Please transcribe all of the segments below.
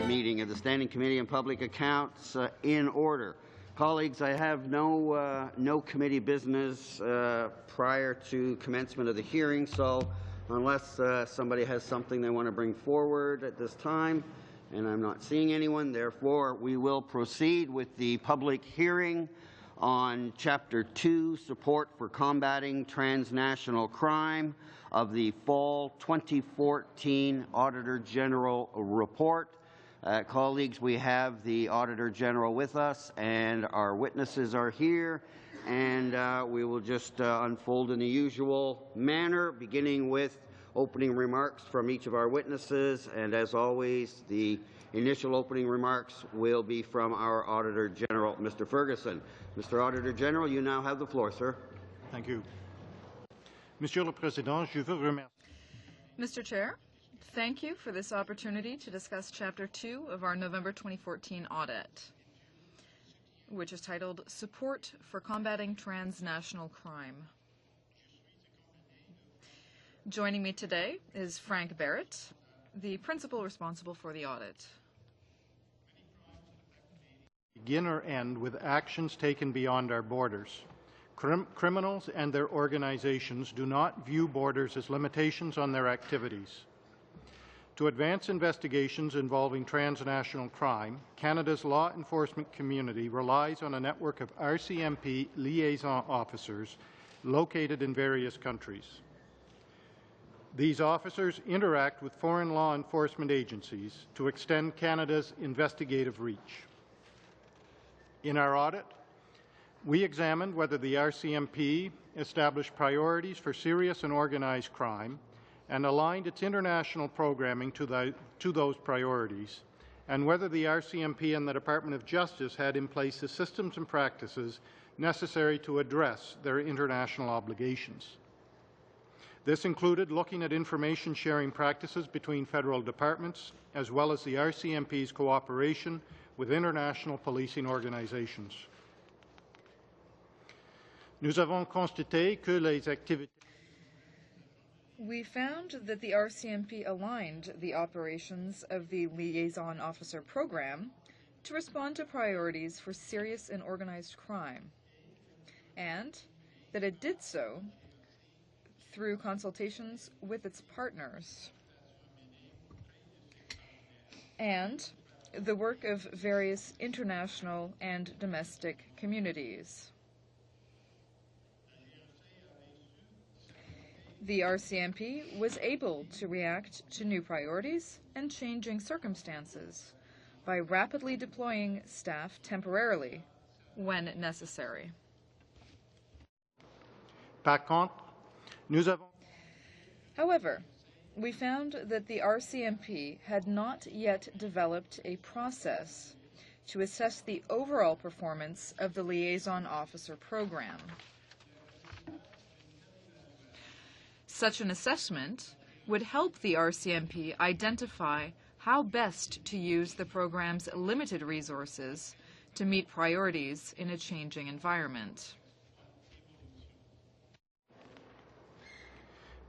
Meeting of the Standing Committee on Public Accounts in order. Colleagues, I have no committee business prior to commencement of the hearing, so unless somebody has something they want to bring forward at this time, and I'm not seeing anyone, therefore we will proceed with the public hearing on Chapter 2, Support for Combating Transnational Crime of the Fall 2014 Auditor General Report. Colleagues, we have the Auditor General with us, and our witnesses are here, and we will just unfold in the usual manner, beginning with opening remarks from each of our witnesses, and as always, the initial opening remarks will be from our Auditor General, Mr. Ferguson. Mr. Auditor General, you now have the floor, sir. Thank you. Monsieur le Président, je veux remercier. Mr. Chair, thank you for this opportunity to discuss Chapter 2 of our November 2014 audit, which is titled Support for Combating Transnational Crime. Joining me today is Frank Barrett, the principal responsible for the audit. Begin or end with actions taken beyond our borders. Criminals and their organizations do not view borders as limitations on their activities. To advance investigations involving transnational crime, Canada's law enforcement community relies on a network of RCMP liaison officers located in various countries. These officers interact with foreign law enforcement agencies to extend Canada's investigative reach. In our audit, we examined whether the RCMP established priorities for serious and organized crime and aligned its international programming to those priorities, and whether the RCMP and the Department of Justice had in place the systems and practices necessary to address their international obligations. This included looking at information sharing practices between federal departments, as well as the RCMP's cooperation with international policing organizations. Nous avons constaté que les activités. We found that the RCMP aligned the operations of the Liaison Officer Program to respond to priorities for serious and organized crime, and that it did so through consultations with its partners. And the work of various international and domestic communities. The RCMP was able to react to new priorities and changing circumstances by rapidly deploying staff temporarily when necessary. Par contre, nous avons However, we found that the RCMP had not yet developed a process to assess the overall performance of the liaison officer program. Such an assessment would help the RCMP identify how best to use the program's limited resources to meet priorities in a changing environment.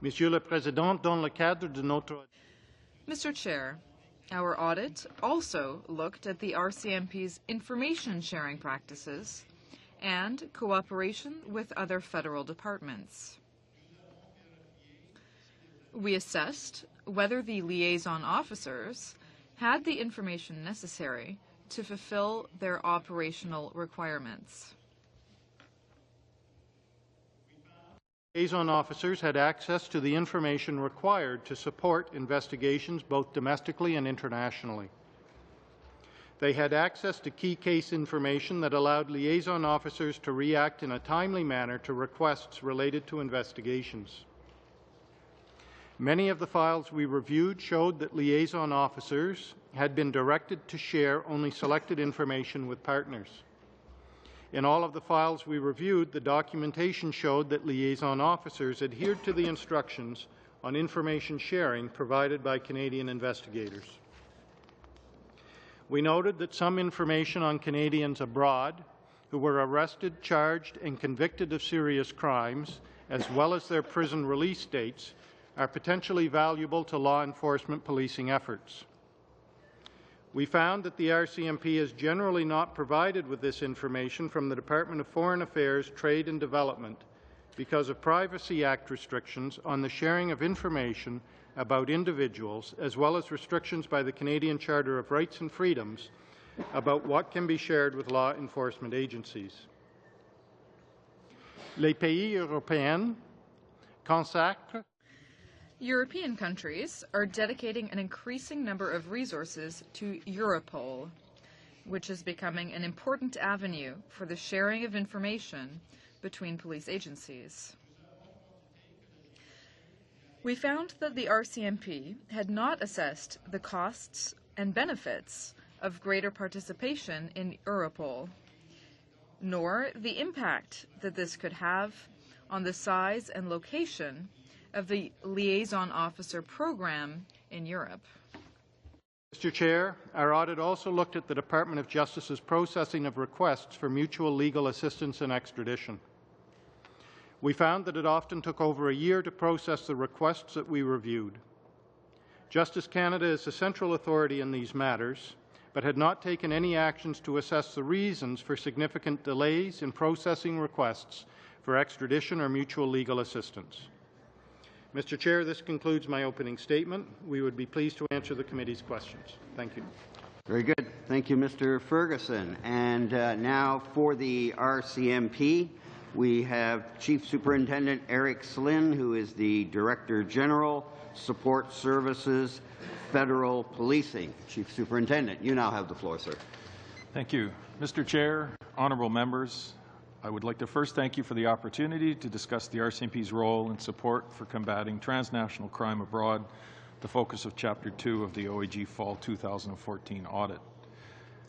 Monsieur le Président, dans le cadre de notre Mr. Chair, our audit also looked at the RCMP's information sharing practices and cooperation with other federal departments. We assessed whether the liaison officers had the information necessary to fulfill their operational requirements. liaison officers had access to the information required to support investigations both domestically and internationally. They had access to key case information that allowed liaison officers to react in a timely manner to requests related to investigations. Many of the files we reviewed showed that liaison officers had been directed to share only selected information with partners. In all of the files we reviewed, the documentation showed that liaison officers adhered to the instructions on information sharing provided by Canadian investigators. We noted that some information on Canadians abroad who were arrested, charged, and convicted of serious crimes, as well as their prison release dates, are potentially valuable to law enforcement policing efforts. We found that the RCMP is generally not provided with this information from the Department of Foreign Affairs, Trade and Development because of Privacy Act restrictions on the sharing of information about individuals, as well as restrictions by the Canadian Charter of Rights and Freedoms about what can be shared with law enforcement agencies. Les pays européens consacrent European countries are dedicating an increasing number of resources to Europol, which is becoming an important avenue for the sharing of information between police agencies. We found that the RCMP had not assessed the costs and benefits of greater participation in Europol, nor the impact that this could have on the size and location of the liaison officer program in Europe. Mr. Chair, our audit also looked at the Department of Justice's processing of requests for mutual legal assistance and extradition. We found that it often took over a year to process the requests that we reviewed. Justice Canada is the central authority in these matters, but had not taken any actions to assess the reasons for significant delays in processing requests for extradition or mutual legal assistance. Mr. Chair, this concludes my opening statement. We would be pleased to answer the committee's questions. Thank you. Very good. Thank you, Mr. Ferguson. And now for the RCMP, we have Chief Superintendent Eric Slynn, who is the Director General, Support Services, Federal Policing. Chief Superintendent, you now have the floor, sir. Thank you. Mr. Chair, honourable members, I would like to first thank you for the opportunity to discuss the RCMP's role and support for combating transnational crime abroad, the focus of Chapter 2 of the OAG Fall 2014 audit.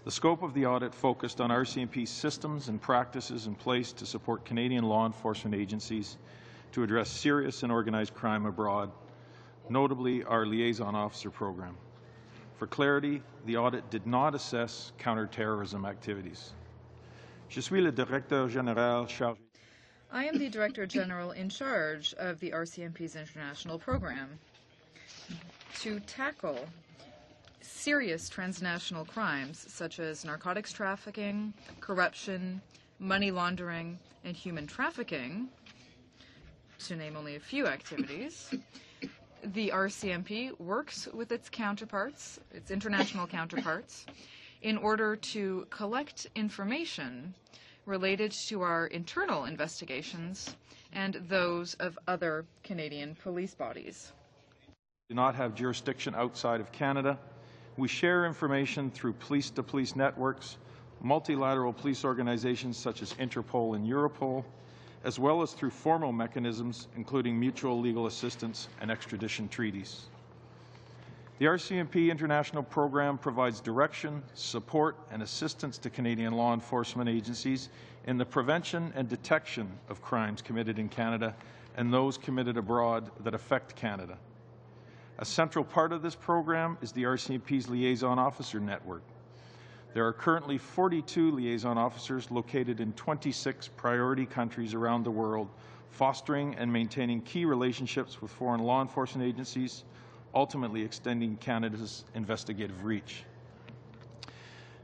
The scope of the audit focused on RCMP's systems and practices in place to support Canadian law enforcement agencies to address serious and organized crime abroad, notably our liaison officer program. For clarity, the audit did not assess counterterrorism activities. Je suis le directeur général chargé. I am the Director General in charge of the RCMP's international program to tackle serious transnational crimes such as narcotics trafficking, corruption, money laundering, and human trafficking, to name only a few activities. the RCMP works with its counterparts, its international counterparts, in order to collect information related to our internal investigations and those of other Canadian police bodies. We do not have jurisdiction outside of Canada. We share information through police-to-police networks, multilateral police organizations such as Interpol and Europol, as well as through formal mechanisms, including mutual legal assistance and extradition treaties. The RCMP International Program provides direction, support, and assistance to Canadian law enforcement agencies in the prevention and detection of crimes committed in Canada and those committed abroad that affect Canada. A central part of this program is the RCMP's Liaison Officer Network. There are currently 42 liaison officers located in 26 priority countries around the world, fostering and maintaining key relationships with foreign law enforcement agencies, ultimately extending Canada's investigative reach.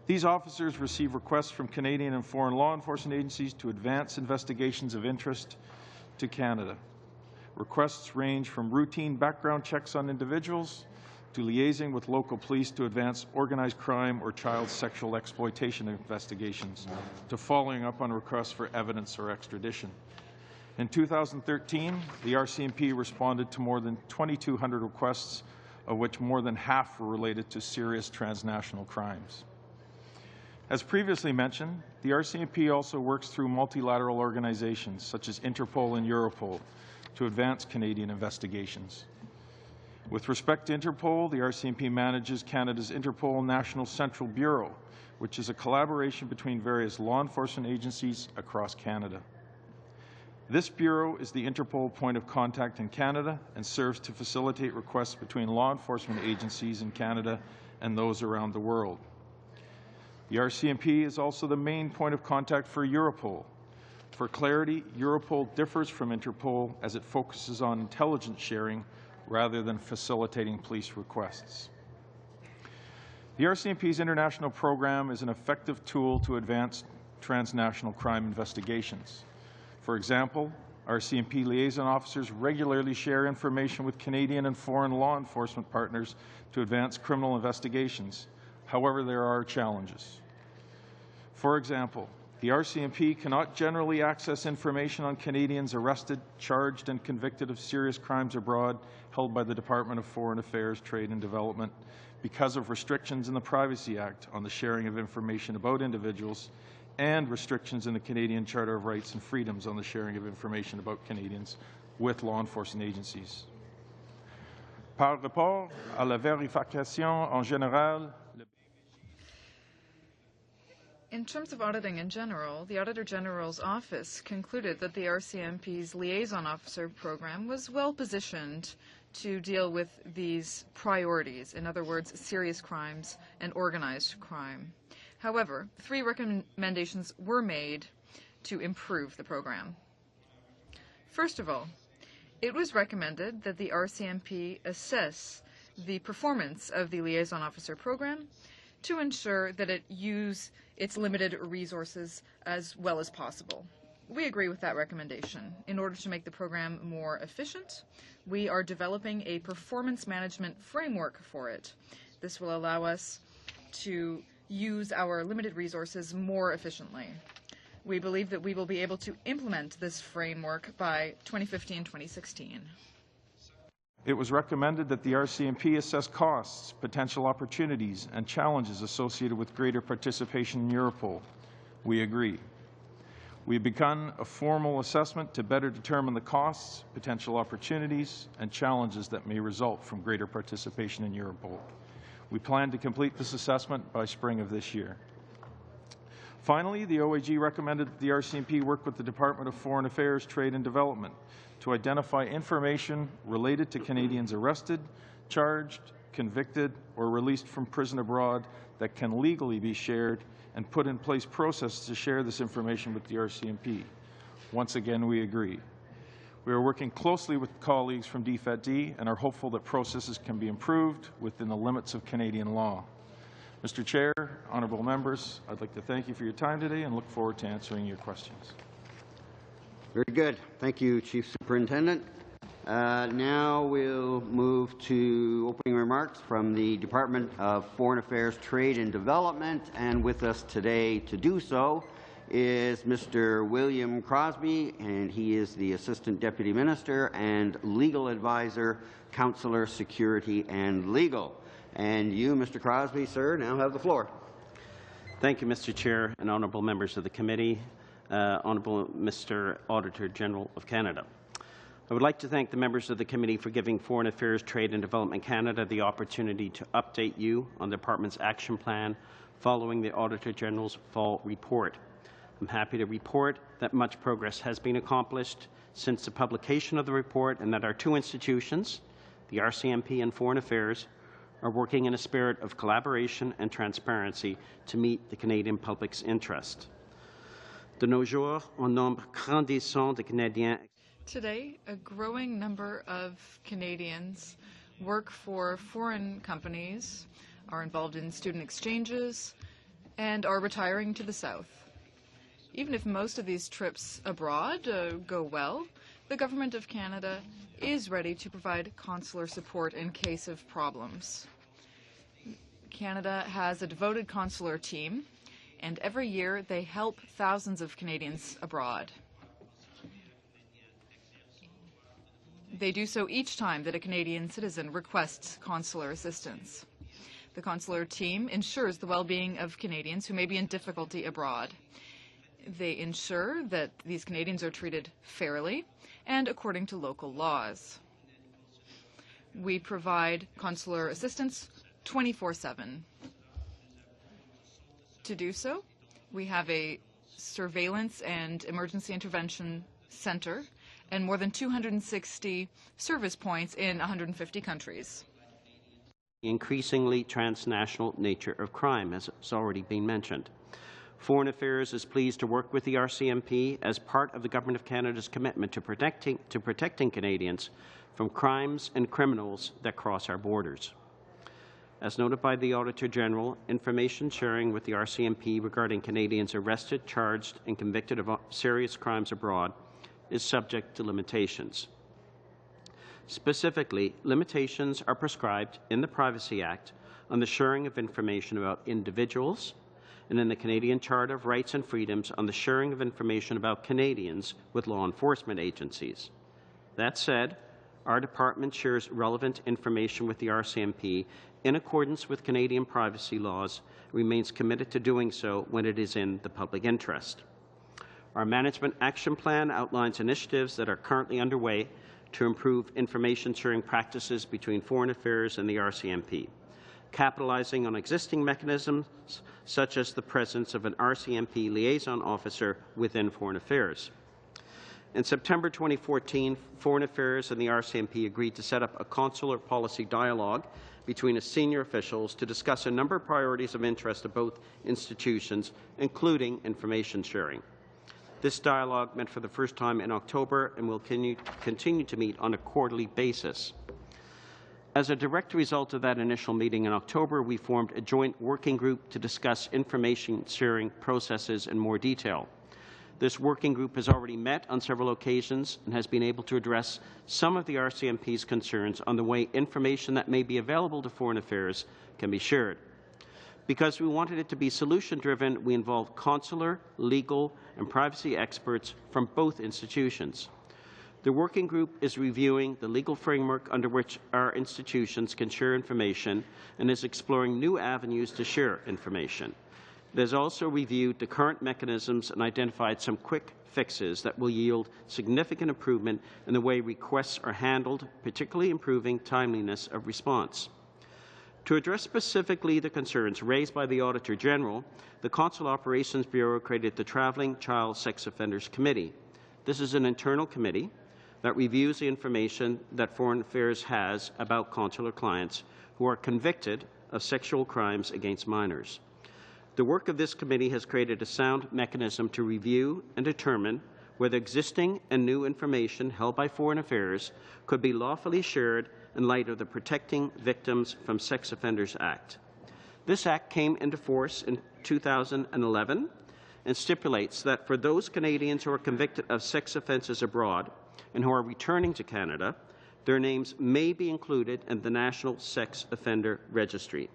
These officers receive requests from Canadian and foreign law enforcement agencies to advance investigations of interest to Canada. Requests range from routine background checks on individuals to liaising with local police to advance organized crime or child sexual exploitation investigations, to following up on requests for evidence or extradition. In 2013, the RCMP responded to more than 2,200 requests, of which more than half were related to serious transnational crimes. As previously mentioned, the RCMP also works through multilateral organizations such as Interpol and Europol to advance Canadian investigations. With respect to Interpol, the RCMP manages Canada's Interpol National Central Bureau, which is a collaboration between various law enforcement agencies across Canada. This bureau is the Interpol point of contact in Canada and serves to facilitate requests between law enforcement agencies in Canada and those around the world. The RCMP is also the main point of contact for Europol. For clarity, Europol differs from Interpol as it focuses on intelligence sharing rather than facilitating police requests. The RCMP's international program is an effective tool to advance transnational crime investigations. For example, RCMP liaison officers regularly share information with Canadian and foreign law enforcement partners to advance criminal investigations. However, there are challenges. For example, the RCMP cannot generally access information on Canadians arrested, charged, and convicted of serious crimes abroad held by the Department of Foreign Affairs, Trade and Development because of restrictions in the Privacy Act on the sharing of information about individuals and restrictions in the Canadian Charter of Rights and Freedoms on the sharing of information about Canadians with law enforcement agencies. Par rapport à la vérification en général, in terms of auditing in general, the Auditor General's Office concluded that the RCMP's Liaison Officer program was well positioned to deal with these priorities, in other words, serious crimes and organized crime. However, 3 recommendations were made to improve the program. First of all, it was recommended that the RCMP assess the performance of the Liaison Officer program to ensure that it use its limited resources as well as possible. We agree with that recommendation. In order to make the program more efficient, we are developing a performance management framework for it. This will allow us to use our limited resources more efficiently. We believe that we will be able to implement this framework by 2015-2016. it was recommended that the RCMP assess costs, potential opportunities, and challenges associated with greater participation in Europol. We agree. We have begun a formal assessment to better determine the costs, potential opportunities, and challenges that may result from greater participation in Europol. We plan to complete this assessment by spring of this year. Finally, the OAG recommended that the RCMP work with the Department of Foreign Affairs, Trade and Development to identify information related to Canadians arrested, charged, convicted, or released from prison abroad that can legally be shared, and put in place processes to share this information with the RCMP. Once again, we agree. We are working closely with colleagues from DFAT-D and are hopeful that processes can be improved within the limits of Canadian law. Mr. Chair, honourable members, I'd like to thank you for your time today and look forward to answering your questions. Very good. Thank you, Chief Superintendent. Now we'll move to opening remarks from the Department of Foreign Affairs, Trade and Development, and with us today to do so is Mr. William Crosby, and he is the Assistant Deputy Minister and Legal Advisor, Counselor, Security and Legal. And you, Mr. Crosby, sir, now have the floor. Thank you, Mr. Chair and honourable members of the committee, honourable Mr. Auditor General of Canada. I would like to thank the members of the committee for giving Foreign Affairs, Trade and Development Canada the opportunity to update you on the Department's action plan following the Auditor General's fall report. I'm happy to report that much progress has been accomplished since the publication of the report and that our two institutions, the RCMP and Foreign Affairs, are working in a spirit of collaboration and transparency to meet the Canadian public's interest. De nos jours, un nombre grandissant de Canadiens. Today, a growing number of Canadians work for foreign companies, are involved in student exchanges, and are retiring to the South. Even if most of these trips abroad go well, the Government of Canada is ready to provide consular support in case of problems. Canada has a devoted consular team, and every year they help thousands of Canadians abroad. They do so each time that a Canadian citizen requests consular assistance. The consular team ensures the well-being of Canadians who may be in difficulty abroad. They ensure that these Canadians are treated fairly and according to local laws. We provide consular assistance 24/7. To do so, we have a surveillance and emergency intervention center and more than 260 service points in 150 countries. The increasingly transnational nature of crime, as has already been mentioned. Foreign Affairs is pleased to work with the RCMP as part of the Government of Canada's commitment to protecting Canadians from crimes and criminals that cross our borders. As noted by the Auditor General, information sharing with the RCMP regarding Canadians arrested, charged and convicted of serious crimes abroad is subject to limitations. Specifically, limitations are prescribed in the Privacy Act on the sharing of information about individuals, and in the Canadian Charter of Rights and Freedoms on the sharing of information about Canadians with law enforcement agencies. That said, our department shares relevant information with the RCMP in accordance with Canadian privacy laws, remains committed to doing so when it is in the public interest. Our Management Action Plan outlines initiatives that are currently underway to improve information sharing practices between Foreign Affairs and the RCMP, capitalizing on existing mechanisms such as the presence of an RCMP liaison officer within Foreign Affairs. In September 2014, Foreign Affairs and the RCMP agreed to set up a consular policy dialogue between its senior officials to discuss a number of priorities of interest to both institutions, including information sharing. This dialogue met for the first time in October and will continue to meet on a quarterly basis. As a direct result of that initial meeting in October, we formed a joint working group to discuss information sharing processes in more detail. This working group has already met on several occasions and has been able to address some of the RCMP's concerns on the way information that may be available to Foreign Affairs can be shared. Because we wanted it to be solution-driven, we involved consular, legal, and privacy experts from both institutions. The working group is reviewing the legal framework under which our institutions can share information and is exploring new avenues to share information. It has also reviewed the current mechanisms and identified some quick fixes that will yield significant improvement in the way requests are handled, particularly improving timeliness of response. To address specifically the concerns raised by the Auditor General, the Consular Operations Bureau created the Travelling Child Sex Offenders Committee. This is an internal committee that reviews the information that Foreign Affairs has about consular clients who are convicted of sexual crimes against minors. The work of this committee has created a sound mechanism to review and determine whether existing and new information held by Foreign Affairs could be lawfully shared in light of the Protecting Victims from Sex Offenders Act. This Act came into force in 2011 and stipulates that for those Canadians who are convicted of sex offences abroad and who are returning to Canada, Their names may be included in the National Sex Offender Registry.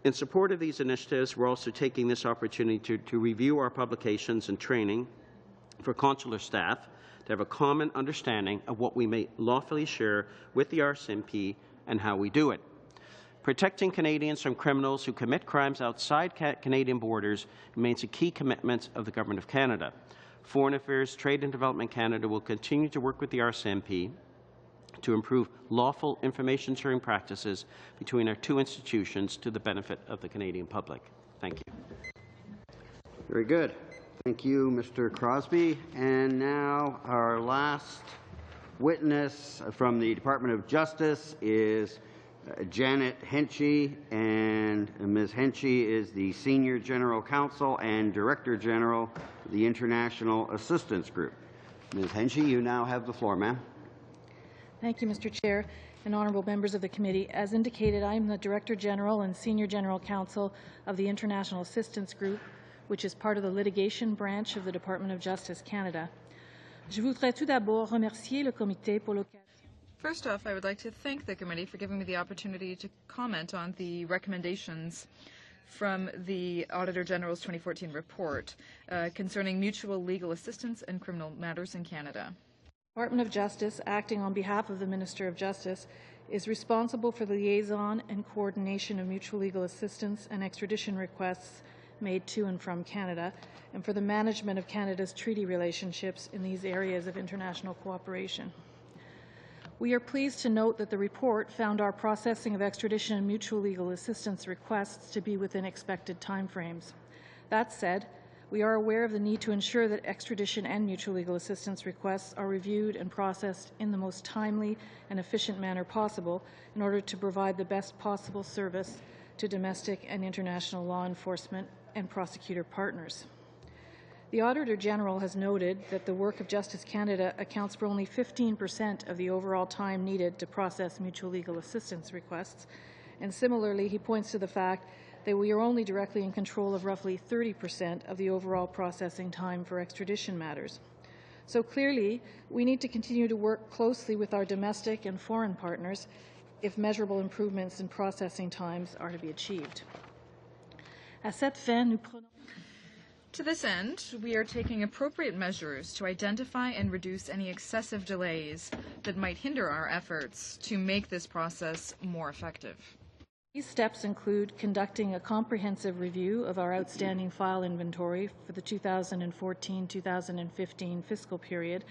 In support of these initiatives, we're also taking this opportunity to review our publications and training for consular staff to have a common understanding of what we may lawfully share with the RCMP and how we do it. Protecting Canadians from criminals who commit crimes outside Canadian borders remains a key commitment of the Government of Canada. Foreign Affairs, Trade and Development Canada will continue to work with the RCMP to improve lawful information sharing practices between our two institutions to the benefit of the Canadian public. Thank you. Very good. Thank you, Mr. Crosby. And now our last witness from the Department of Justice is Janet Henchy, and Ms. Henchy is the Senior General Counsel and Director General of the International Assistance Group. Ms. Henchy, you now have the floor, ma'am. Thank you, Mr. Chair and honourable members of the committee. As indicated, I am the Director General and Senior General Counsel of the International Assistance Group, which is part of the litigation branch of the Department of Justice Canada. Je voudrais tout d'abord remercier le comité pour l'occasion. First off, I would like to thank the committee for giving me the opportunity to comment on the recommendations from the Auditor General's 2014 report concerning mutual legal assistance in criminal matters in Canada. The Department of Justice, acting on behalf of the Minister of Justice, is responsible for the liaison and coordination of mutual legal assistance and extradition requests made to and from Canada, and for the management of Canada's treaty relationships in these areas of international cooperation. We are pleased to note that the report found our processing of extradition and mutual legal assistance requests to be within expected timeframes. That said, we are aware of the need to ensure that extradition and mutual legal assistance requests are reviewed and processed in the most timely and efficient manner possible in order to provide the best possible service to domestic and international law enforcement and prosecutor partners. The Auditor General has noted that the work of Justice Canada accounts for only 15% of the overall time needed to process mutual legal assistance requests, and similarly he points to the fact that we are only directly in control of roughly 30% of the overall processing time for extradition matters. So clearly, we need to continue to work closely with our domestic and foreign partners if measurable improvements in processing times are to be achieved. À cette fin, nous prenons To this end, we are taking appropriate measures to identify and reduce any excessive delays that might hinder our efforts to make this process more effective. These steps include conducting a comprehensive review of our outstanding file inventory for the 2014-2015 fiscal period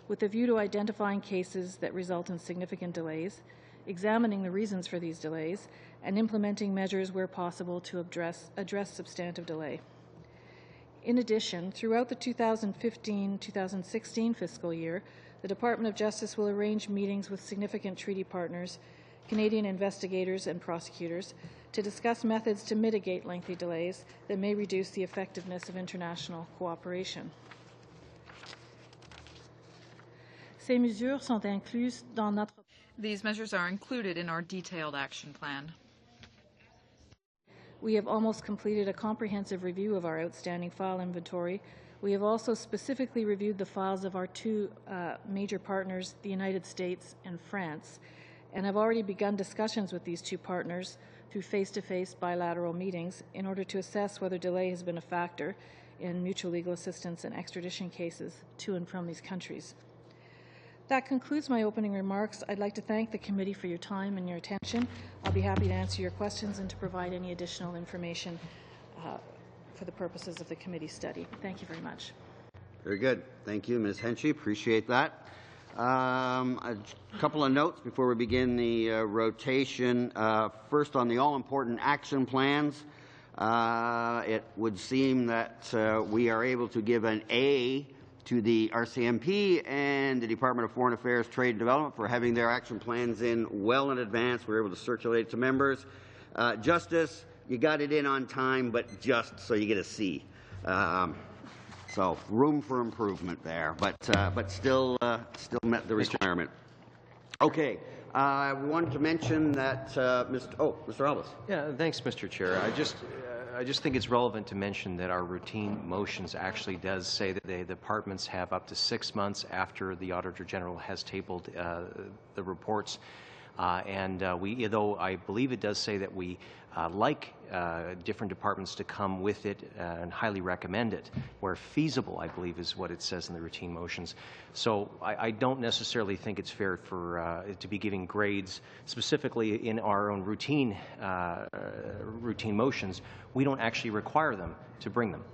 with a view to identifying cases that result in significant delays, examining the reasons for these delays, and implementing measures where possible to address substantive delay. In addition, throughout the 2015-2016 fiscal year, the Department of Justice will arrange meetings with significant treaty partners, Canadian investigators and prosecutors, to discuss methods to mitigate lengthy delays that may reduce the effectiveness of international cooperation. Ces mesures sont incluses dans notre... These measures are included in our detailed action plan. We have almost completed a comprehensive review of our outstanding file inventory. We have also specifically reviewed the files of our two major partners, the United States and France, and have already begun discussions with these two partners through face-to-face bilateral meetings in order to assess whether delay has been a factor in mutual legal assistance and extradition cases to and from these countries. That concludes my opening remarks. I'd like to thank the committee for your time and your attention. I'll be happy to answer your questions and to provide any additional information for the purposes of the committee study. Thank you very much. Very good. Thank you, Ms. Henchy. Appreciate that. A couple of notes before we begin the rotation. First, on the all-important action plans, it would seem that we are able to give an A to the RCMP and the Department of Foreign Affairs, Trade and Development for having their action plans in well in advance. We were able to circulate it to members. Justice, you got it in on time, but just so you get a C. So room for improvement there, but still met the requirement. Okay, I wanted to mention that Mr. Albus. Yeah, thanks, Mr. Chair. I just think it's relevant to mention that our routine motions actually does say that the departments have up to 6 months after the Auditor General has tabled the reports. Though I believe it does say that we like different departments to come with it and highly recommend it, where feasible, I believe, is what it says in the routine motions. So I don't necessarily think it's fair for to be giving grades specifically in our own routine motions. We don't actually require them to bring them.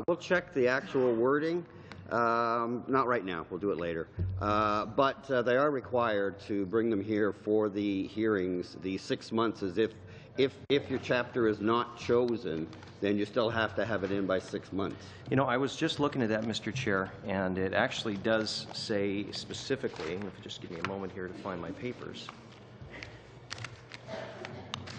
We'll check the actual wording. Not right now. We'll do it later. But they are required to bring them here for the hearings. The 6 months is if your chapter is not chosen, then you still have to have it in by 6 months. You know, I was just looking at that, Mr. Chair, and it actually does say specifically, if you just give me a moment here to find my papers.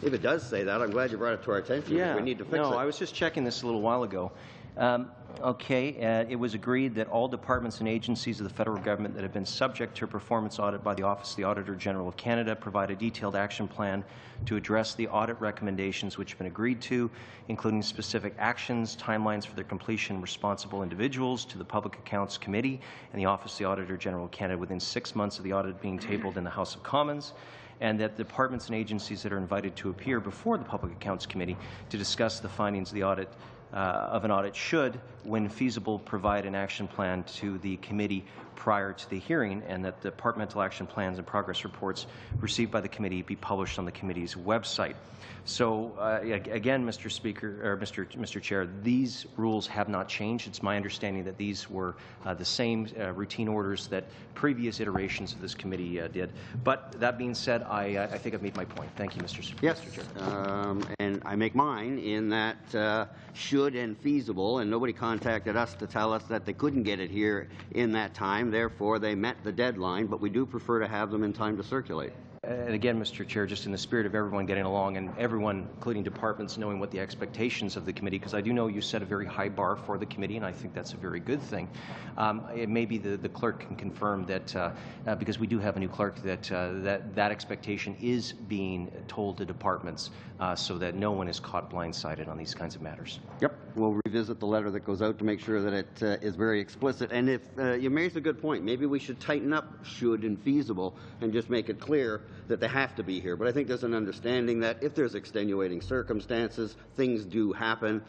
If it does say that, I'm glad you brought it to our attention. Yeah. We need to fix it. No, I was just checking this a little while ago. It was agreed that all departments and agencies of the federal government that have been subject to a performance audit by the Office of the Auditor General of Canada provide a detailed action plan to address the audit recommendations which have been agreed to, including specific actions, timelines for their completion, responsible individuals to the Public Accounts Committee and the Office of the Auditor General of Canada within 6 months of the audit being tabled in the House of Commons, and that departments and agencies that are invited to appear before the Public Accounts Committee to discuss the findings of the audit of an audit should, when feasible, provide an action plan to the committee prior to the hearing, and that departmental action plans and progress reports received by the committee be published on the committee's website. So again, Mr. Speaker, or Mr. Chair, these rules have not changed. It's my understanding that these were the same routine orders that previous iterations of this committee did. But that being said, I think I've made my point. Thank you, Mr. Chair. Yes, and I make mine in that should and feasible, and nobody contacted us to tell us that they couldn't get it here in that time. Therefore, they met the deadline, but we do prefer to have them in time to circulate. And again, Mr. Chair, just in the spirit of everyone getting along and everyone, including departments, knowing what the expectations of the committee, because I do know you set a very high bar for the committee, and I think that's a very good thing. It may be the clerk can confirm that, because we do have a new clerk, that expectation is being told to departments so that no one is caught blindsided on these kinds of matters. Yep. We'll revisit the letter that goes out to make sure that it is very explicit. And if you raise a good point, maybe we should tighten up should and feasible and just make it clear that they have to be here. But I think there's an understanding that if there's extenuating circumstances, things do happen,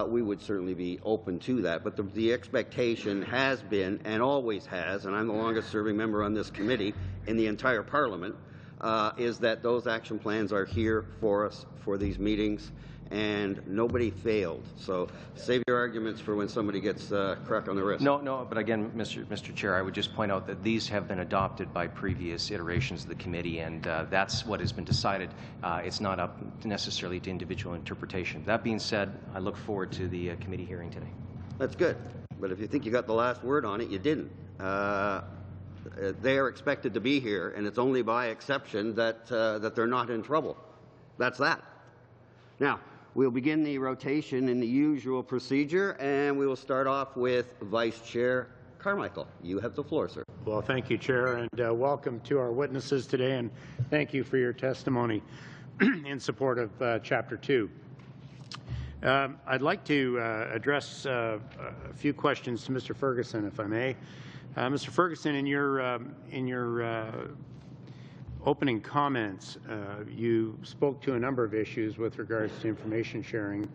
we would certainly be open to that. But the expectation has been, and always has, and I'm the longest serving member on this committee in the entire Parliament, is that those action plans are here for us for these meetings, and nobody failed. So save your arguments for when somebody gets a crack on the wrist. No, but again, Mr. Chair, I would just point out that these have been adopted by previous iterations of the committee, and that's what has been decided. It's not up necessarily to individual interpretation. That being said, I look forward to the committee hearing today. That's good. But if you think you got the last word on it, you didn't. They are expected to be here, and it's only by exception that they're not in trouble. That's that. Now, we'll begin the rotation in the usual procedure, and we will start off with Vice Chair Carmichael. You have the floor, sir. Well, thank you, Chair, and welcome to our witnesses today, and thank you for your testimony in support of Chapter 2. I'd like to address a few questions to Mr. Ferguson, if I may. Mr. Ferguson, in your opening comments, you spoke to a number of issues with regards to information sharing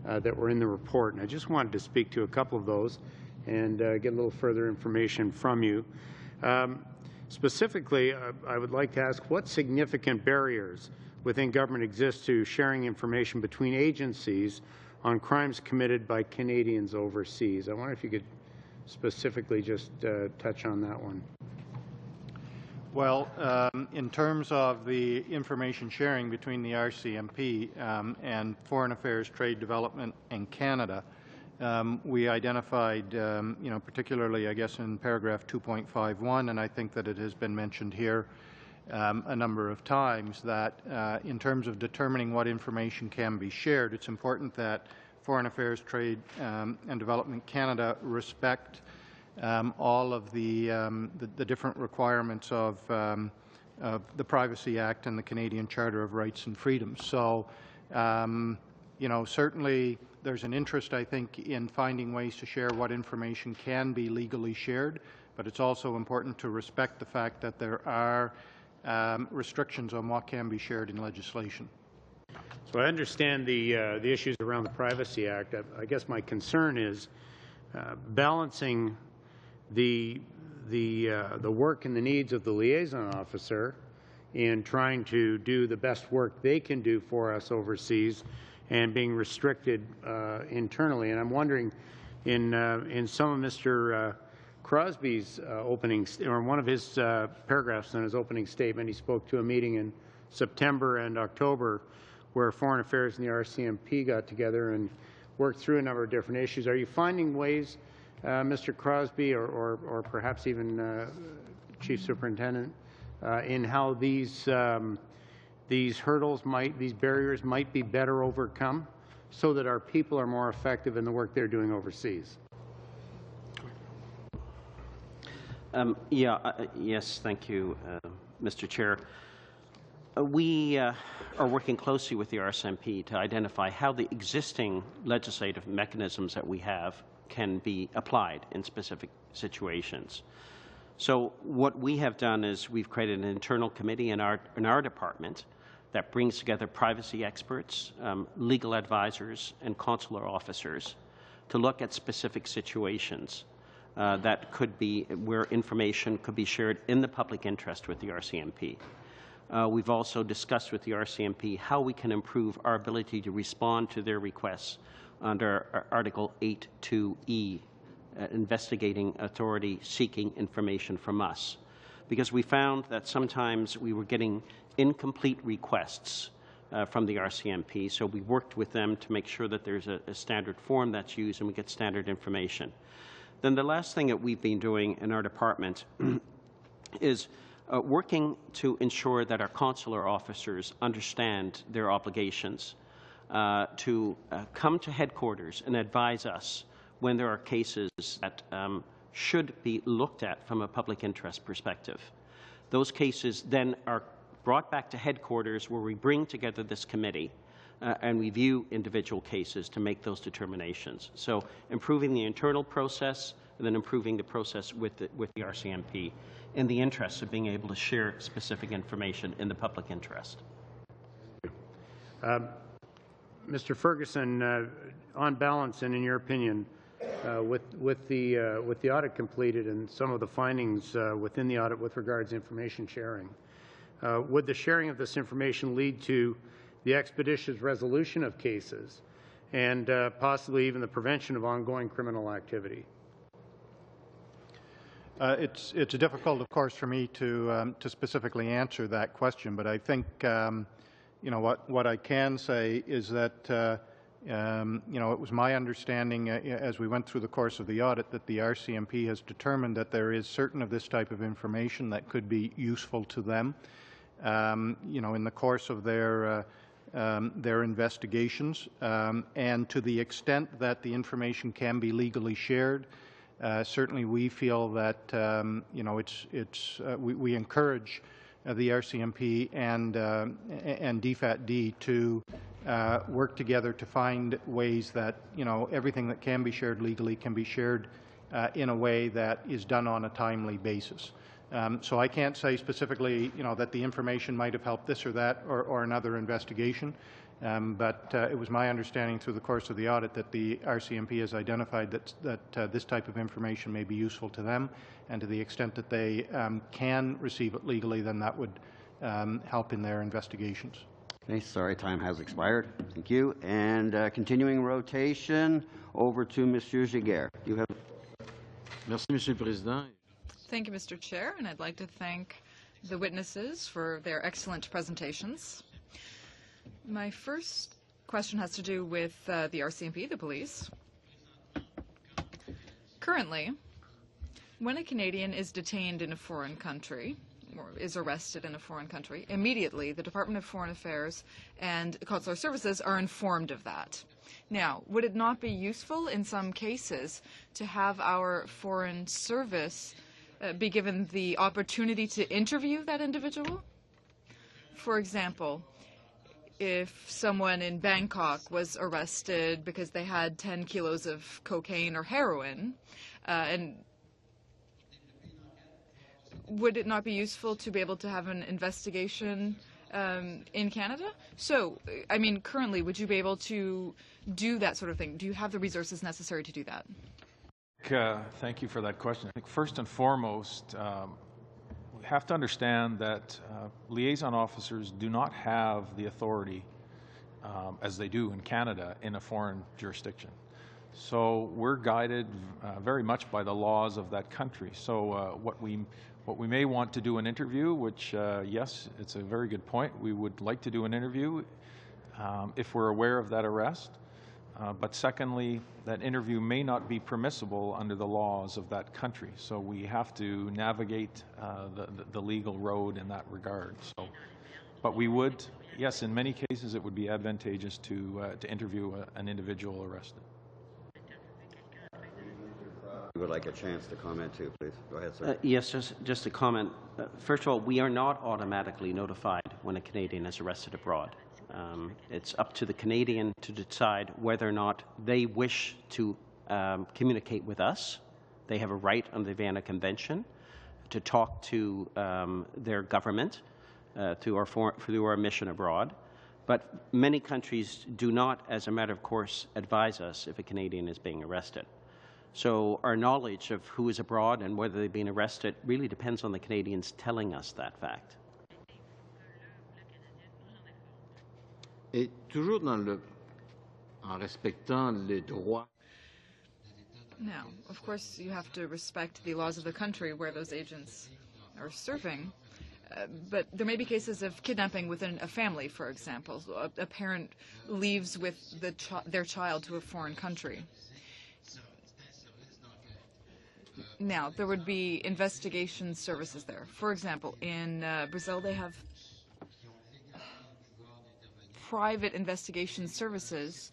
that were in the report, and I just wanted to speak to a couple of those and get a little further information from you. Specifically, I would like to ask what significant barriers within government exist to sharing information between agencies on crimes committed by Canadians overseas. I wonder if you could specifically just touch on that one. Well, in terms of the information sharing between the RCMP and Foreign Affairs, Trade Development and Canada, we identified, particularly, I guess, in paragraph 2.51, and I think that it has been mentioned here a number of times, that in terms of determining what information can be shared, it's important that Foreign Affairs, Trade and Development Canada respect all of the different requirements of the Privacy Act and the Canadian Charter of Rights and Freedoms. So certainly there's an interest, I think, in finding ways to share what information can be legally shared, but it's also important to respect the fact that there are restrictions on what can be shared in legislation. So I understand the issues around the Privacy Act. I guess my concern is balancing the work and the needs of the liaison officer in trying to do the best work they can do for us overseas and being restricted internally. And I'm wondering, in some of Mr. Crosby's or one of his paragraphs in his opening statement, he spoke to a meeting in September and October where Foreign Affairs and the RCMP got together and worked through a number of different issues. Are you finding ways, Mr. Crosby, or perhaps even Chief Superintendent, in how these hurdles these barriers might be better overcome so that our people are more effective in the work they're doing overseas? Yes, thank you, Mr. Chair. We are working closely with the RCMP to identify how the existing legislative mechanisms that we have can be applied in specific situations. So what we have done is we've created an internal committee in our department that brings together privacy experts, legal advisors, and consular officers to look at specific situations that could be where information could be shared in the public interest with the RCMP. We've also discussed with the RCMP how we can improve our ability to respond to their requests under Article 8(2)(e), investigating authority seeking information from us. Because we found that sometimes we were getting incomplete requests from the RCMP, so we worked with them to make sure that there's a standard form that's used and we get standard information. Then the last thing that we've been doing in our department is working to ensure that our consular officers understand their obligations to come to headquarters and advise us when there are cases that should be looked at from a public interest perspective. Those cases then are brought back to headquarters where we bring together this committee and review individual cases to make those determinations. So improving the internal process and then improving the process with the RCMP in the interest of being able to share specific information in the public interest. Mr. Ferguson, on balance and in your opinion, with the audit completed and some of the findings within the audit with regards to information sharing, would the sharing of this information lead to the expeditious resolution of cases and possibly even the prevention of ongoing criminal activity? It's difficult, of course, for me to specifically answer that question, but I think what I can say is that it was my understanding as we went through the course of the audit that the RCMP has determined that there is certain of this type of information that could be useful to them. In the course of their investigations, and to the extent that the information can be legally shared, certainly we feel that we encourage the RCMP and DFAT-D to work together to find ways that everything that can be shared legally can be shared in a way that is done on a timely basis. So I can't say specifically, that the information might have helped this or that or another investigation, but it was my understanding through the course of the audit that the RCMP has identified that this type of information may be useful to them, and to the extent that they can receive it legally, then that would help in their investigations. Okay, sorry, time has expired. Thank you. And continuing rotation, over to Monsieur Giguère. You have. Merci, Monsieur le Président. Thank you, Mr. Chair, and I'd like to thank the witnesses for their excellent presentations. My first question has to do with the RCMP, the police. Currently, when a Canadian is detained in a foreign country, or is arrested in a foreign country, immediately the Department of Foreign Affairs and Consular Services are informed of that. Now, would it not be useful in some cases to have our Foreign Service be given the opportunity to interview that individual? For example, if someone in Bangkok was arrested because they had 10 kilos of cocaine or heroin, and would it not be useful to be able to have an investigation in Canada? So, I mean, currently, would you be able to do that sort of thing? Do you have the resources necessary to do that? Thank you for that question. I think first and foremost, we have to understand that liaison officers do not have the authority, as they do in Canada, in a foreign jurisdiction. So we're guided very much by the laws of that country. So what we may want to do an interview, which yes, it's a very good point. We would like to do an interview if we're aware of that arrest. But secondly, that interview may not be permissible under the laws of that country. So we have to navigate the legal road in that regard. So, but we would, yes, in many cases it would be advantageous to interview an individual arrested. You would like a chance to comment too, please. Go ahead, sir. Yes, just a comment. First of all, we are not automatically notified when a Canadian is arrested abroad. It's up to the Canadian to decide whether or not they wish to communicate with us. They have a right under the Vienna Convention to talk to their government through our mission abroad. But many countries do not, as a matter of course, advise us if a Canadian is being arrested. So our knowledge of who is abroad and whether they've been arrested really depends on the Canadians telling us that fact. Et toujours en respectant les droits. Now, of course, you have to respect the laws of the country where those agents are serving. But there may be cases of kidnapping within a family, for example. A parent leaves with their child to a foreign country. Now, there would be investigation services there. For example, in Brazil, they have private investigation services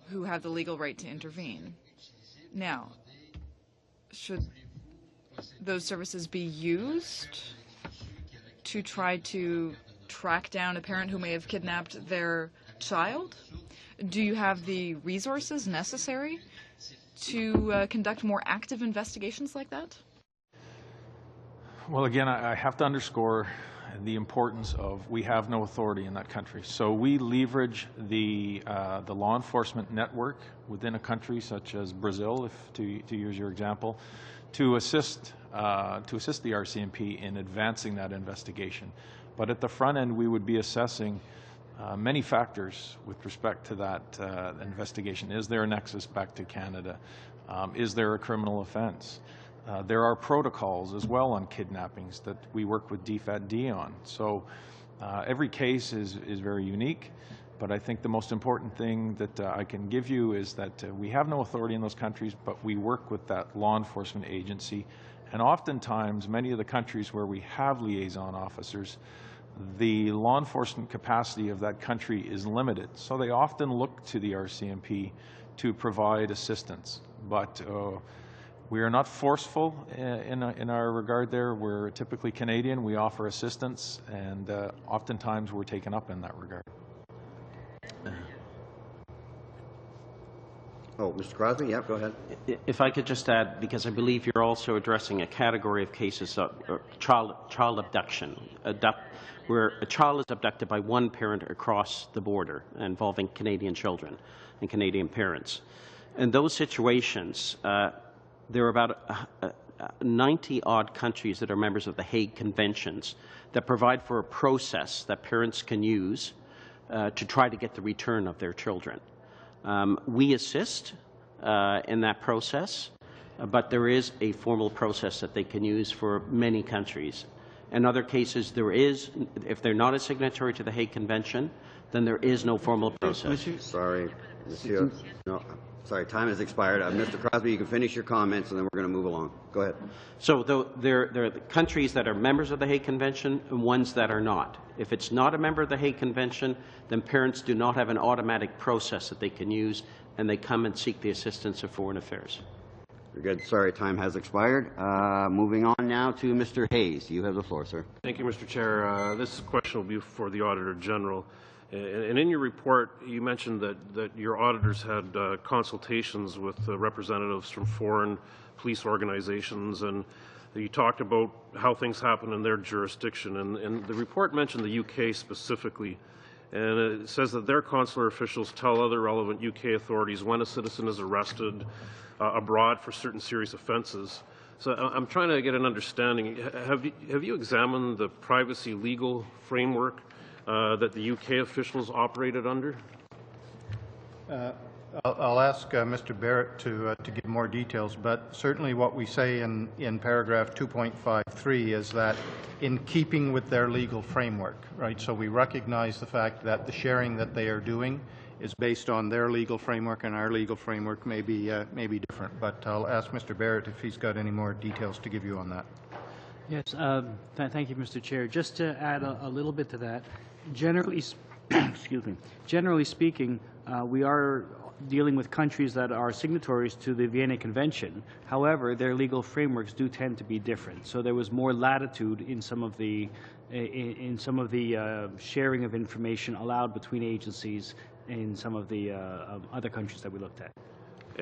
who have the legal right to intervene. Now, should those services be used to try to track down a parent who may have kidnapped their child? Do you have the resources necessary to conduct more active investigations like that? Well, again, I have to underscore the importance of we have no authority in that country. So we leverage the law enforcement network within a country such as Brazil, to use your example, to assist the RCMP in advancing that investigation. But at the front end, we would be assessing many factors with respect to that investigation. Is there a nexus back to Canada? Is there a criminal offense? There are protocols as well on kidnappings that we work with DFAT-D on. So every case is very unique, but I think the most important thing that I can give you is that we have no authority in those countries, but we work with that law enforcement agency. And oftentimes, many of the countries where we have liaison officers, the law enforcement capacity of that country is limited. So they often look to the RCMP to provide assistance. But we are not forceful in our regard there. We're typically Canadian. We offer assistance, and oftentimes we're taken up in that regard. Oh, Mr. Crosby, yeah, go ahead. If I could just add, because I believe you're also addressing a category of cases of child abduction, where a child is abducted by one parent across the border involving Canadian children and Canadian parents. In those situations, there are about 90-odd countries that are members of the Hague Conventions that provide for a process that parents can use to try to get the return of their children. We assist in that process, but there is a formal process that they can use for many countries. In other cases, there is, if they're not a signatory to the Hague Convention, then there is no formal process. Sorry, Monsieur. No, sorry, time has expired. Mr. Crosby, you can finish your comments, and then we're going to move along. Go ahead. So there are the countries that are members of the Hague Convention and ones that are not. If it's not a member of the Hague Convention, then parents do not have an automatic process that they can use, and they come and seek the assistance of Foreign Affairs. Very good. Sorry, time has expired. Moving on now to Mr. Hayes. You have the floor, sir. Thank you, Mr. Chair. This question will be for the Auditor General. And in your report, you mentioned that your auditors had consultations with representatives from foreign police organizations, and you talked about how things happen in their jurisdiction. And the report mentioned the UK specifically, and it says that their consular officials tell other relevant UK authorities when a citizen is arrested abroad for certain serious offences. So I'm trying to get an understanding. Have you examined the privacy legal framework that the UK officials operated under? I'll ask Mr. Barrett to give more details, but certainly what we say in paragraph 2.53 is that in keeping with their legal framework, right? So we recognize the fact that the sharing that they are doing is based on their legal framework, and our legal framework may be different. But I'll ask Mr. Barrett if he's got any more details to give you on that. Yes, thank you, Mr. Chair. Just to add a little bit to that, generally, excuse me. Generally speaking, we are dealing with countries that are signatories to the Vienna Convention. However, their legal frameworks do tend to be different. So there was more latitude in some of the sharing of information allowed between agencies in some of the other countries that we looked at.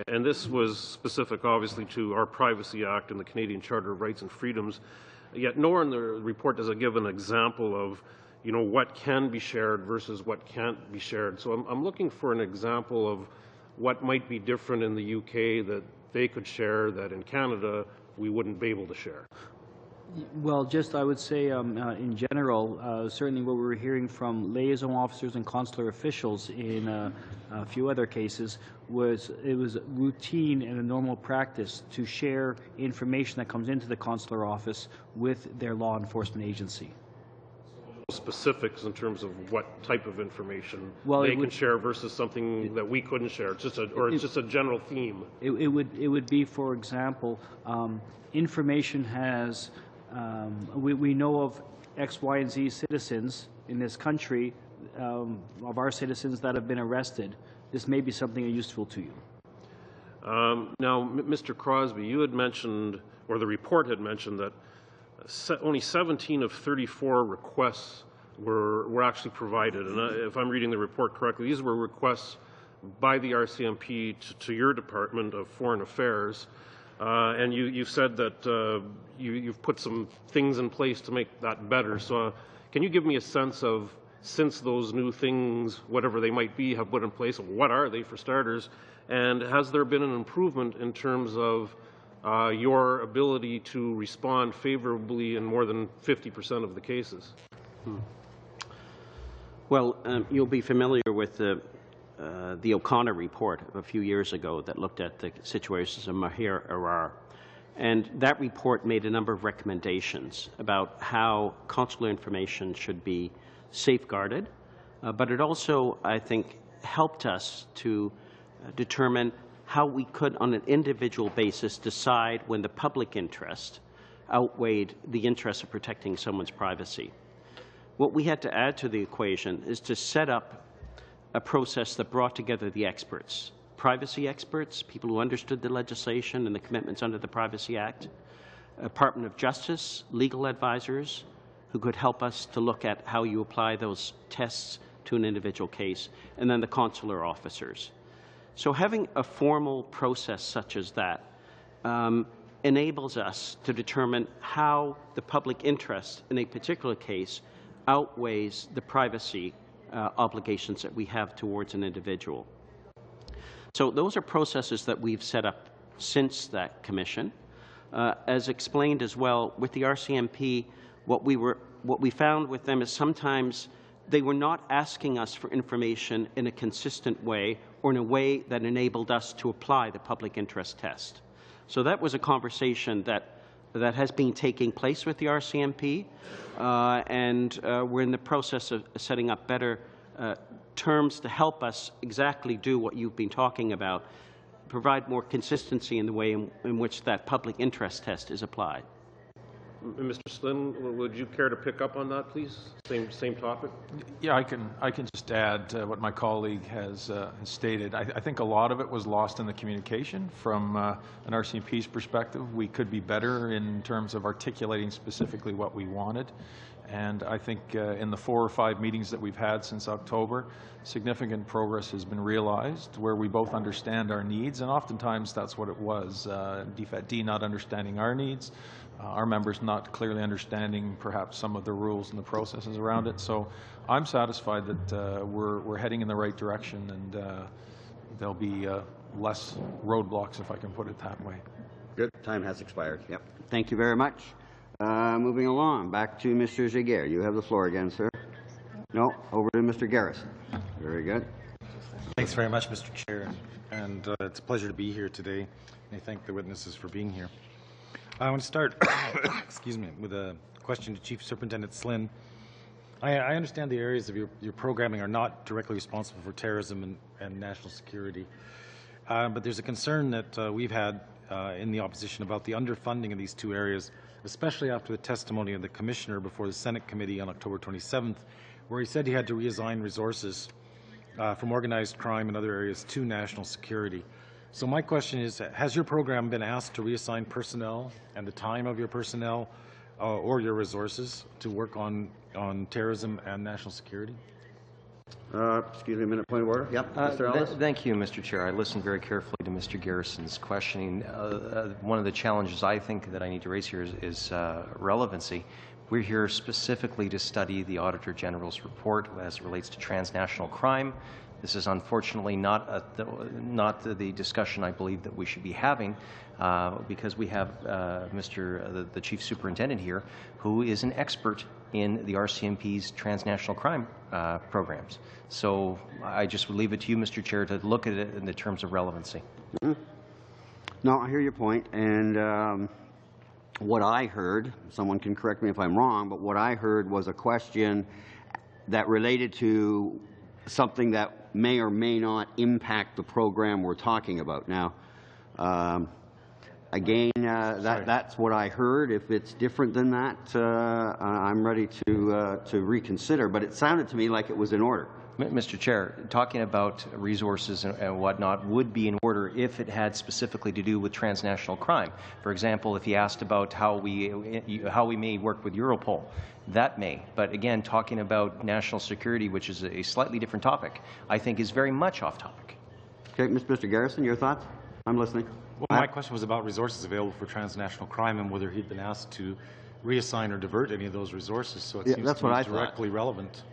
And this was specific, obviously, to our Privacy Act and the Canadian Charter of Rights and Freedoms. Yet nowhere in the report does it give an example of, you know, what can be shared versus what can't be shared. So I'm looking for an example of what might be different in the UK that they could share that in Canada we wouldn't be able to share. Well, just I would say in general, certainly what we were hearing from liaison officers and consular officials in a few other cases was it was routine and a normal practice to share information that comes into the consular office with their law enforcement agency. Specifics in terms of what type of information well, they can share versus something that we couldn't share. It's just it's just a general theme. It would be, for example, information has we know of X, Y, and Z citizens in this country, of our citizens that have been arrested. This may be something useful to you. Now, Mr. Crosby, you had mentioned, or the report had mentioned, that only 17 of 34 requests were actually provided. And if I'm reading the report correctly, these were requests by the RCMP to your Department of Foreign Affairs. And you said that you've put some things in place to make that better. So can you give me a sense of, since those new things, whatever they might be, have put in place, what are they for starters? And has there been an improvement in terms of your ability to respond favorably in more than 50% of the cases? Well, you'll be familiar with the O'Connor report of a few years ago that looked at the situations of Mahir Arar. And that report made a number of recommendations about how consular information should be safeguarded, but it also, I think, helped us to determine how we could, on an individual basis, decide when the public interest outweighed the interest of protecting someone's privacy. What we had to add to the equation is to set up a process that brought together the experts, privacy experts, people who understood the legislation and the commitments under the Privacy Act, Department of Justice, legal advisors who could help us to look at how you apply those tests to an individual case, and then the consular officers. So having a formal process such as that enables us to determine how the public interest in a particular case outweighs the privacy obligations that we have towards an individual. So those are processes that we've set up since that commission. As explained as well, with the RCMP, what we found with them is sometimes they were not asking us for information in a consistent way or in a way that enabled us to apply the public interest test. So that was a conversation that has been taking place with the RCMP, and we're in the process of setting up better terms to help us exactly do what you've been talking about, provide more consistency in the way in which that public interest test is applied. Mr. Slynn, would you care to pick up on that, please? Same topic. Yeah, I can just add what my colleague has stated. I think a lot of it was lost in the communication from an RCMP's perspective. We could be better in terms of articulating specifically what we wanted And I think in the 4 or 5 meetings that we've had since October, significant progress has been realized where we both understand our needs, and oftentimes that's what it was. DFAT-D not understanding our needs, our members not clearly understanding perhaps some of the rules and the processes around it. So I'm satisfied that we're heading in the right direction, and there'll be less roadblocks, if I can put it that way. Good. Time has expired. Yep. Thank you very much. Moving along, back to Mr. Giguère. You have the floor again, sir. No, over to Mr. Garrison. Very good. Thanks very much, Mr. Chair, and it's a pleasure to be here today. And I thank the witnesses for being here. I want to start, excuse me, with a question to Chief Superintendent Slynn. I understand the areas of your programming are not directly responsible for terrorism and national security, but there's a concern that we've had in the opposition about the underfunding of these two areas, especially after the testimony of the Commissioner before the Senate Committee on October 27th, where he said he had to reassign resources from organized crime and other areas to national security. So my question is, has your program been asked to reassign personnel and the time of your personnel or your resources to work on terrorism and national security? Excuse me a minute, point of order. Yep, Mr. Ellis. Thank you, Mr. Chair. I listened very carefully to Mr. Garrison's questioning. One of the challenges I think that I need to raise here is relevancy. We're here specifically to study the Auditor General's report as it relates to transnational crime. This is unfortunately not the discussion I believe that we should be having because we have the Chief Superintendent here who is an expert in the RCMP's transnational crime programs. So I just would leave it to you, Mr. Chair, to look at it in the terms of relevancy. Mm-hmm. No, I hear your point, and what I heard, someone can correct me if I'm wrong, but what I heard was a question that related to something that may or may not impact the program we're talking about. Now, again, that's what I heard. If it's different than that, I'm ready to reconsider. But it sounded to me like it was in order. Mr. Chair, talking about resources and whatnot would be in order if it had specifically to do with transnational crime. For example, if he asked about how we may work with Europol, that may. But again, talking about national security, which is a slightly different topic, I think is very much off topic. Okay, Mr. Garrison, your thoughts? I'm listening. Well, my question was about resources available for transnational crime and whether he'd been asked to reassign or divert any of those resources. So it seems to be directly relevant.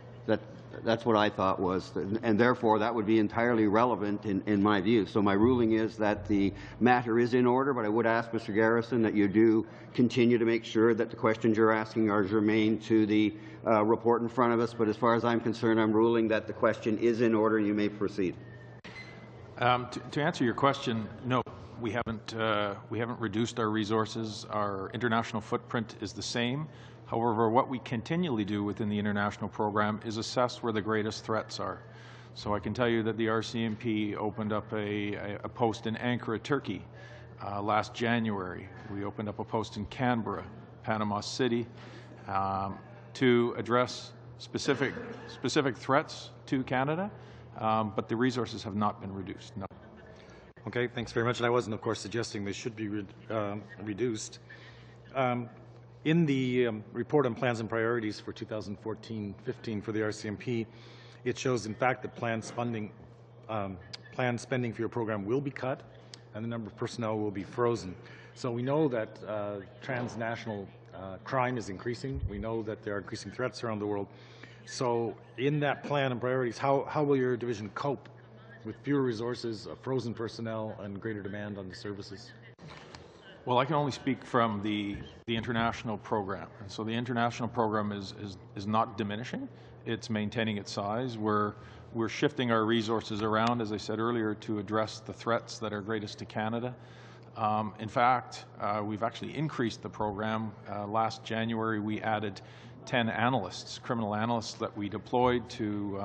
That's what I thought was, and therefore that would be entirely relevant in my view. So my ruling is that the matter is in order, but I would ask Mr. Garrison that you do continue to make sure that the questions you're asking are germane to the report in front of us. But as far as I'm concerned, I'm ruling that the question is in order. You may proceed. To answer your question, no, we haven't reduced our resources. Our international footprint is the same. However, what we continually do within the international program is assess where the greatest threats are. So I can tell you that the RCMP opened up a post in Ankara, Turkey, last January. We opened up a post in Canberra, Panama City, to address specific threats to Canada, but the resources have not been reduced. No. Okay, thanks very much. And I wasn't, of course, suggesting they should be reduced. In the report on plans and priorities for 2014-15 for the RCMP, it shows, in fact, that planned spending for your program will be cut and the number of personnel will be frozen. So we know that transnational crime is increasing. We know that there are increasing threats around the world. So in that plan and priorities, how will your division cope with fewer resources, frozen personnel, and greater demand on the services? Well, I can only speak from the international program. And so the international program is not diminishing. It's maintaining its size. We're shifting our resources around, as I said earlier, to address the threats that are greatest to Canada. In fact, we've actually increased the program. Last January, we added 10 analysts, criminal analysts, that we deployed to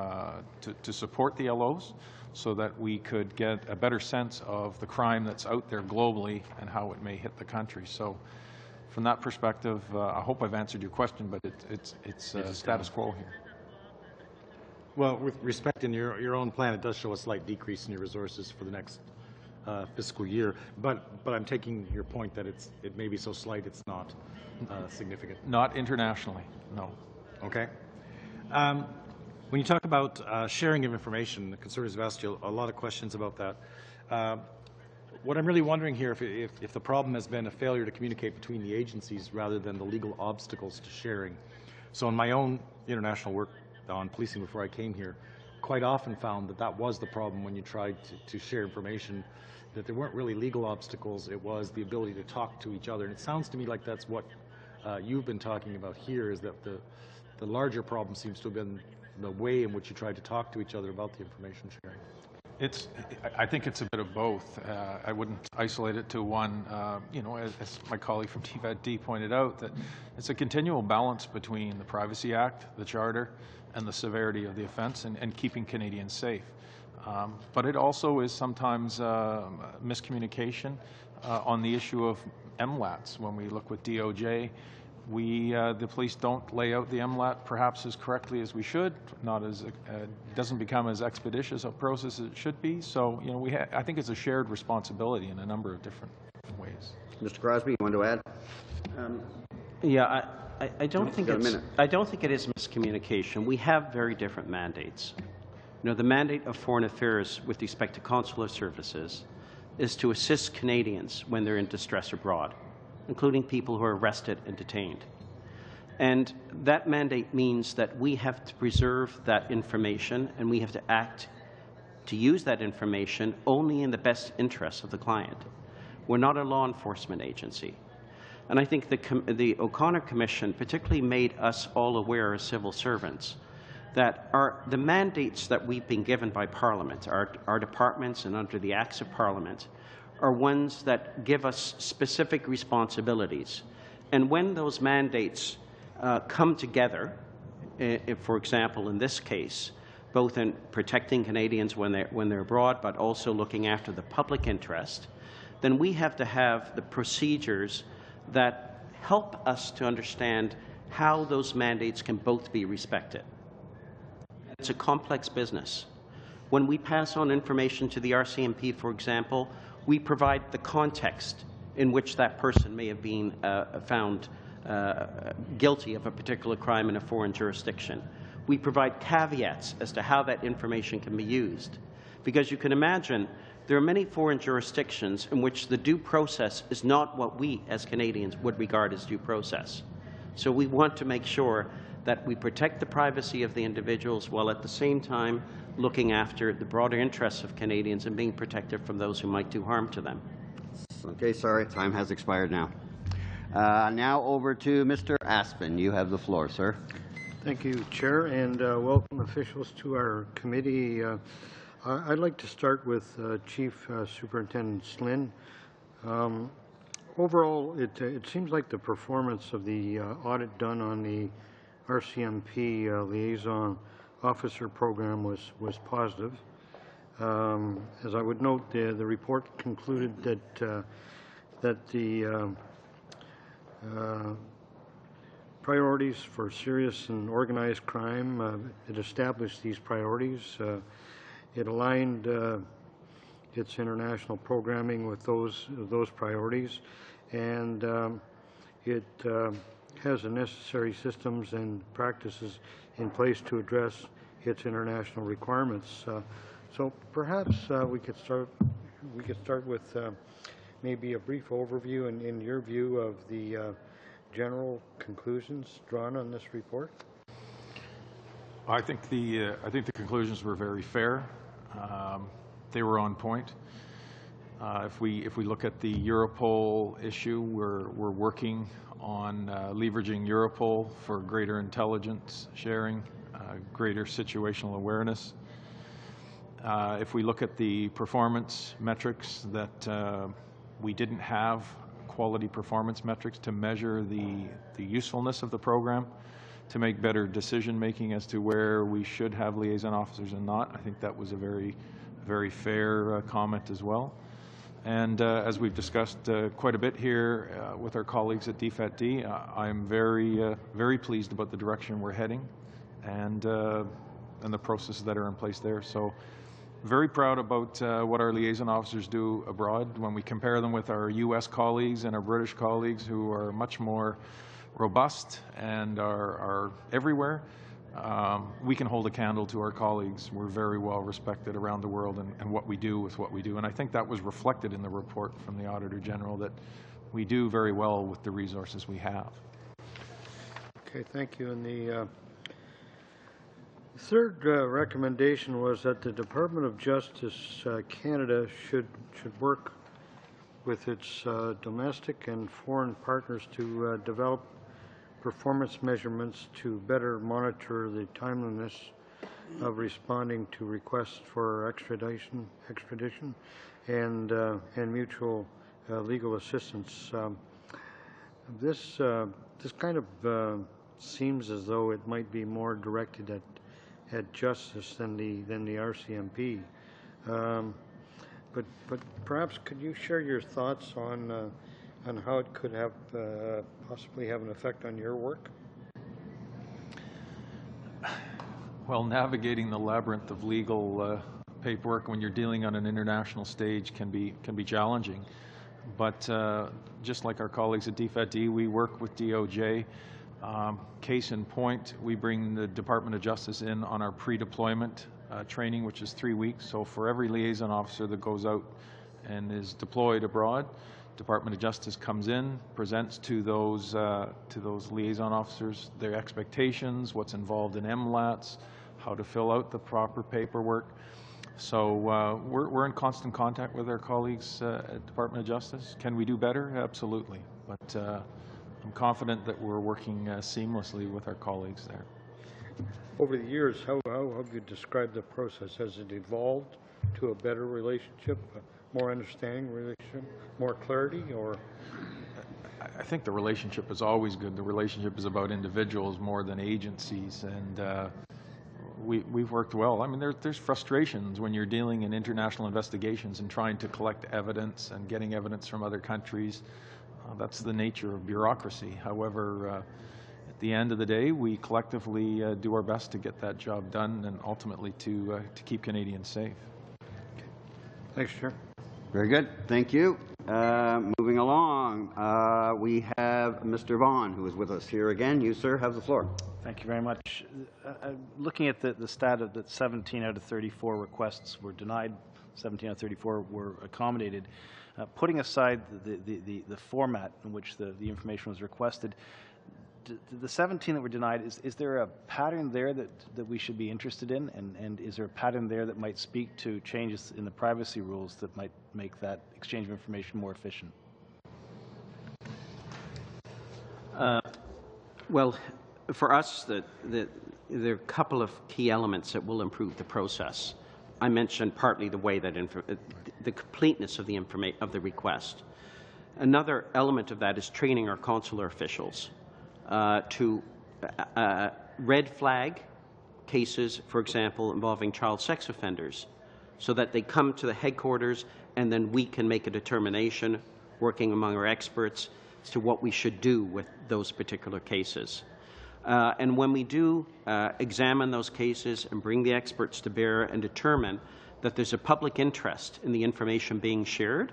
support the LOs, so that we could get a better sense of the crime that's out there globally and how it may hit the country. So from that perspective, I hope I've answered your question, but it's status quo here. Well, with respect in your own plan, it does show a slight decrease in your resources for the next fiscal year, but I'm taking your point that it may be so slight it's not significant. Not internationally, no. Okay. When you talk about sharing of information, the Conservatives have asked you a lot of questions about that. What I'm really wondering here, if the problem has been a failure to communicate between the agencies rather than the legal obstacles to sharing. So in my own international work on policing before I came here, quite often found that that was the problem when you tried to share information, that there weren't really legal obstacles, it was the ability to talk to each other. And it sounds to me like that's what you've been talking about here, is that the larger problem seems to have been the way in which you tried to talk to each other about the information sharing. I think it's a bit of both. I wouldn't isolate it to one. As my colleague from TVAD pointed out, that it's a continual balance between the Privacy Act, the Charter, and the severity of the offence, and keeping Canadians safe. But it also is sometimes miscommunication on the issue of MLATs. When we look with DOJ, the police don't lay out the MLAT perhaps as correctly as we should, not as doesn't become as expeditious a process as it should be. So I think it's a shared responsibility in a number of different ways. Mr. Crosby, you want to add? I don't think it is miscommunication. We have very different mandates. The mandate of Foreign Affairs with respect to consular services is to assist Canadians when they're in distress abroad, including people who are arrested and detained. And that mandate means that we have to preserve that information, and we have to act to use that information only in the best interests of the client. We're not a law enforcement agency. And I think the O'Connor Commission particularly made us all aware as civil servants that the mandates that we've been given by Parliament, our departments and under the Acts of Parliament, are ones that give us specific responsibilities. And when those mandates come together, for example, in this case, both in protecting Canadians when they're abroad, but also looking after the public interest, then we have to have the procedures that help us to understand how those mandates can both be respected. It's a complex business. When we pass on information to the RCMP, for example, we provide the context in which that person may have been found guilty of a particular crime in a foreign jurisdiction. We provide caveats as to how that information can be used. Because you can imagine there are many foreign jurisdictions in which the due process is not what we as Canadians would regard as due process. So we want to make sure that we protect the privacy of the individuals while at the same time looking after the broader interests of Canadians and being protected from those who might do harm to them. Okay, sorry, time has expired now. Now over to Mr. Aspen. You have the floor, sir. Thank you, Chair, and welcome officials to our committee. I'd like to start with Chief Superintendent Slynn. Overall, it seems like the performance of the audit done on the RCMP Liaison Officer Program was positive. As I would note, the report concluded that the priorities for serious and organized crime, it established these priorities. It aligned its international programming with those priorities, and it has the necessary systems and practices in place to address its international requirements. So perhaps we could start with maybe a brief overview in your view of the general conclusions drawn on this report. I think the conclusions were very fair. They were on point. If we look at the Europol issue, we're working on leveraging Europol for greater intelligence sharing, greater situational awareness. If we look at the performance metrics, that we didn't have quality performance metrics to measure the usefulness of the program, to make better decision making as to where we should have liaison officers and not. I think that was a very, very fair comment as well. And as we've discussed quite a bit here with our colleagues at DFAT-D, I'm very, very pleased about the direction we're heading and the processes that are in place there. So very proud about what our liaison officers do abroad. When we compare them with our U.S. colleagues and our British colleagues who are much more robust and are everywhere, we can hold a candle to our colleagues. We're very well respected around the world and what we do with what we do. And I think that was reflected in the report from the Auditor General, that we do very well with the resources we have. Okay, thank you. And the third recommendation was that the Department of Justice Canada should work with its domestic and foreign partners to develop performance measurements to better monitor the timeliness of responding to requests for extradition and mutual legal assistance. This kind of seems as though it might be more directed at justice than the RCMP. But perhaps could you share your thoughts on how it could have possibly have an effect on your work? Well, navigating the labyrinth of legal paperwork when you're dealing on an international stage can be challenging. But just like our colleagues at DFAT, we work with DOJ. Case in point, we bring the Department of Justice in on our pre-deployment training, which is 3 weeks. So for every liaison officer that goes out and is deployed abroad, Department of Justice comes in, presents to those liaison officers their expectations, what's involved in MLATs, how to fill out the proper paperwork. So we're in constant contact with our colleagues at Department of Justice. Can we do better? Absolutely. But I'm confident that we're working seamlessly with our colleagues there. Over the years, how have you described the process? Has it evolved to a better relationship, a more understanding relationship, more clarity, or? I think the relationship is always good. The relationship is about individuals more than agencies, and we've worked well. I mean, there's frustrations when you're dealing in international investigations and trying to collect evidence and getting evidence from other countries. That's the nature of bureaucracy. However, at the end of the day, we collectively do our best to get that job done and ultimately to keep Canadians safe. Thanks, Chair. Very good. Thank you. Moving along, we have Mr. Vaughn, who is with us here again. You, sir, have the floor. Thank you very much. Looking at the stat of that 17 out of 34 requests were denied, 17 out of 34 were accommodated. Putting aside the format in which the information was requested, the 17 that were denied, is there a pattern there that we should be interested in? And is there a pattern there that might speak to changes in the privacy rules that might make that exchange of information more efficient? Well, for us, there are a couple of key elements that will improve the process. I mentioned partly the way that the completeness of the request. Another element of that is training our consular officials to red flag cases, for example, involving child sex offenders, so that they come to the headquarters and then we can make a determination, working among our experts, as to what we should do with those particular cases. And when we do examine those cases and bring the experts to bear and determine that there's a public interest in the information being shared,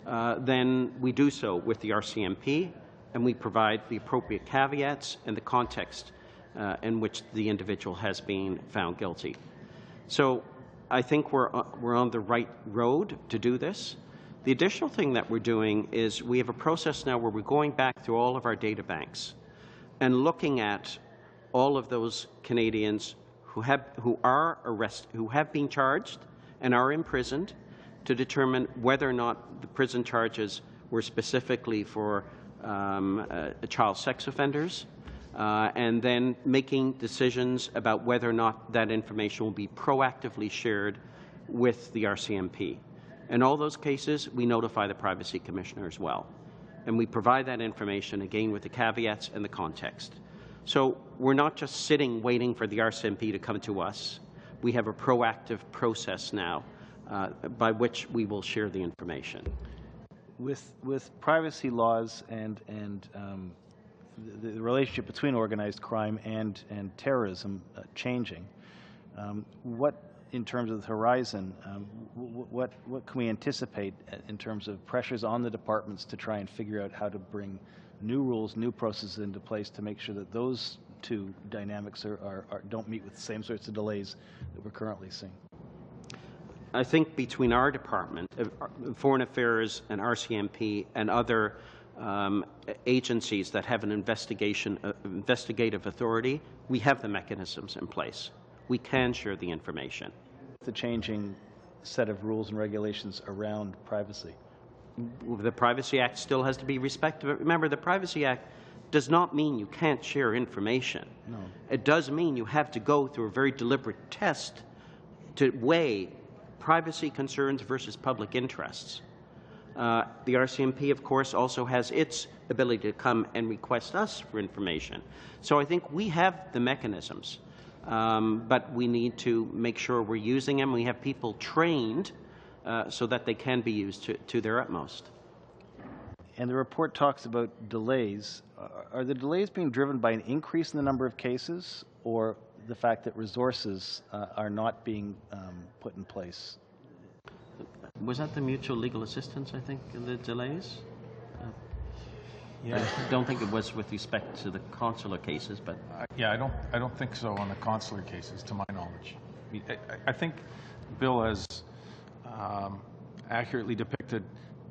then we do so with the RCMP, and we provide the appropriate caveats and the context in which the individual has been found guilty. So I think we're on the right road to do this. The additional thing that we're doing is we have a process now where we're going back through all of our data banks and looking at all of those Canadians who have been charged and are imprisoned, to determine whether or not the prison charges were specifically for child sex offenders, and then making decisions about whether or not that information will be proactively shared with the RCMP. In all those cases, we notify the Privacy Commissioner as well. And we provide that information, again, with the caveats and the context. So we're not just sitting waiting for the RCMP to come to us. We have a proactive process now by which we will share the information. With privacy laws and the relationship between organized crime and terrorism changing, what, in terms of the horizon, what can we anticipate in terms of pressures on the departments to try and figure out how to bring new rules, new processes into place to make sure that those two dynamics don't meet with the same sorts of delays that we're currently seeing? I think between our department, Foreign Affairs and RCMP and other agencies that have an investigative authority, we have the mechanisms in place. We can share the information. The changing set of rules and regulations around privacy. The Privacy Act still has to be respected. But remember, the Privacy Act does not mean you can't share information. No. It does mean you have to go through a very deliberate test to weigh privacy concerns versus public interests. The RCMP, of course, also has its ability to come and request us for information. So I think we have the mechanisms, but we need to make sure we're using them. We have people trained so that they can be used to their utmost. And the report talks about delays. Are the delays being driven by an increase in the number of cases, or the fact that resources are not being put in place? Was that the mutual legal assistance, I think, in the delays? Yeah. I don't think it was with respect to the consular cases, but... Yeah, I don't think so on the consular cases, to my knowledge. I think Bill has accurately depicted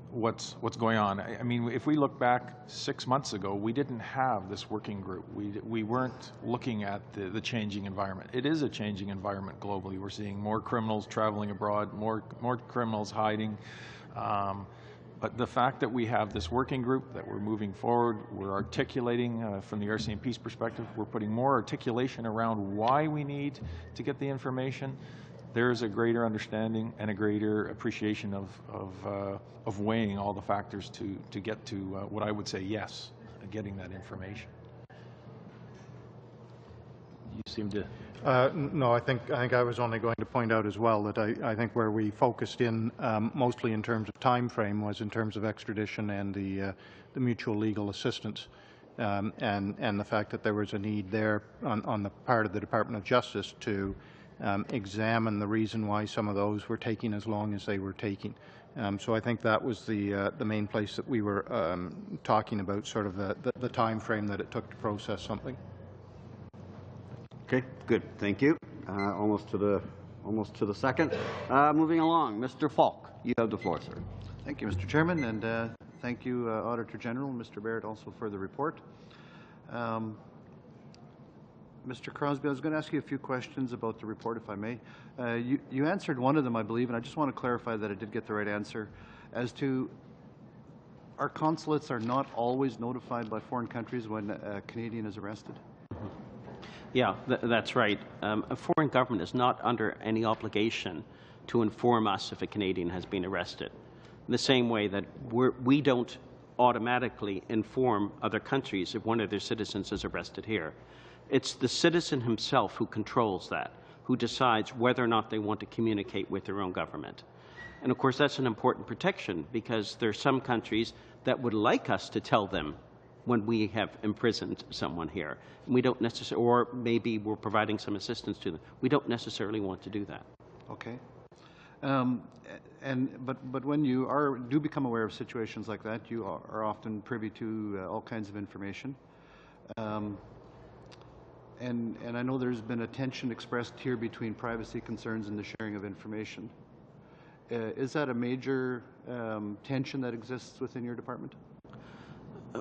what's going on. I mean, if we look back 6 months ago, we didn't have this working group. We weren't looking at the changing environment. It is a changing environment globally. We're seeing more criminals traveling abroad, more criminals hiding. But the fact that we have this working group, that we're moving forward, we're articulating from the RCMP's perspective, we're putting more articulation around why we need to get the information. There's a greater understanding and a greater appreciation of weighing all the factors to get to what I would say yes, getting that information. You seem to... No, I think I was only going to point out as well that I think where we focused in mostly in terms of time frame was in terms of extradition and the mutual legal assistance, and the fact that there was a need there on the part of the Department of Justice to examine the reason why some of those were taking as long as they were taking. So I think that was the main place that we were talking about, sort of the time frame that it took to process something. Okay, good. Thank you. Almost to the second. Moving along, Mr. Falk, you have the floor, sir. Thank you, Mr. Chairman, and thank you, Auditor General, Mr. Barrett, also for the report. Mr. Crosby, I was going to ask you a few questions about the report, if I may. You answered one of them, I believe, and I just want to clarify that I did get the right answer, as to our consulates are not always notified by foreign countries when a Canadian is arrested? Yeah, that's right. A foreign government is not under any obligation to inform us if a Canadian has been arrested. In the same way that we don't automatically inform other countries if one of their citizens is arrested here. It's the citizen himself who controls that, who decides whether or not they want to communicate with their own government. And of course, that's an important protection, because there are some countries that would like us to tell them when we have imprisoned someone here. We don't necessarily, or maybe we're providing some assistance to them. We don't necessarily want to do that. Okay. But when you do become aware of situations like that, you are often privy to all kinds of information. And I know there's been a tension expressed here between privacy concerns and the sharing of information. Is that a major tension that exists within your department?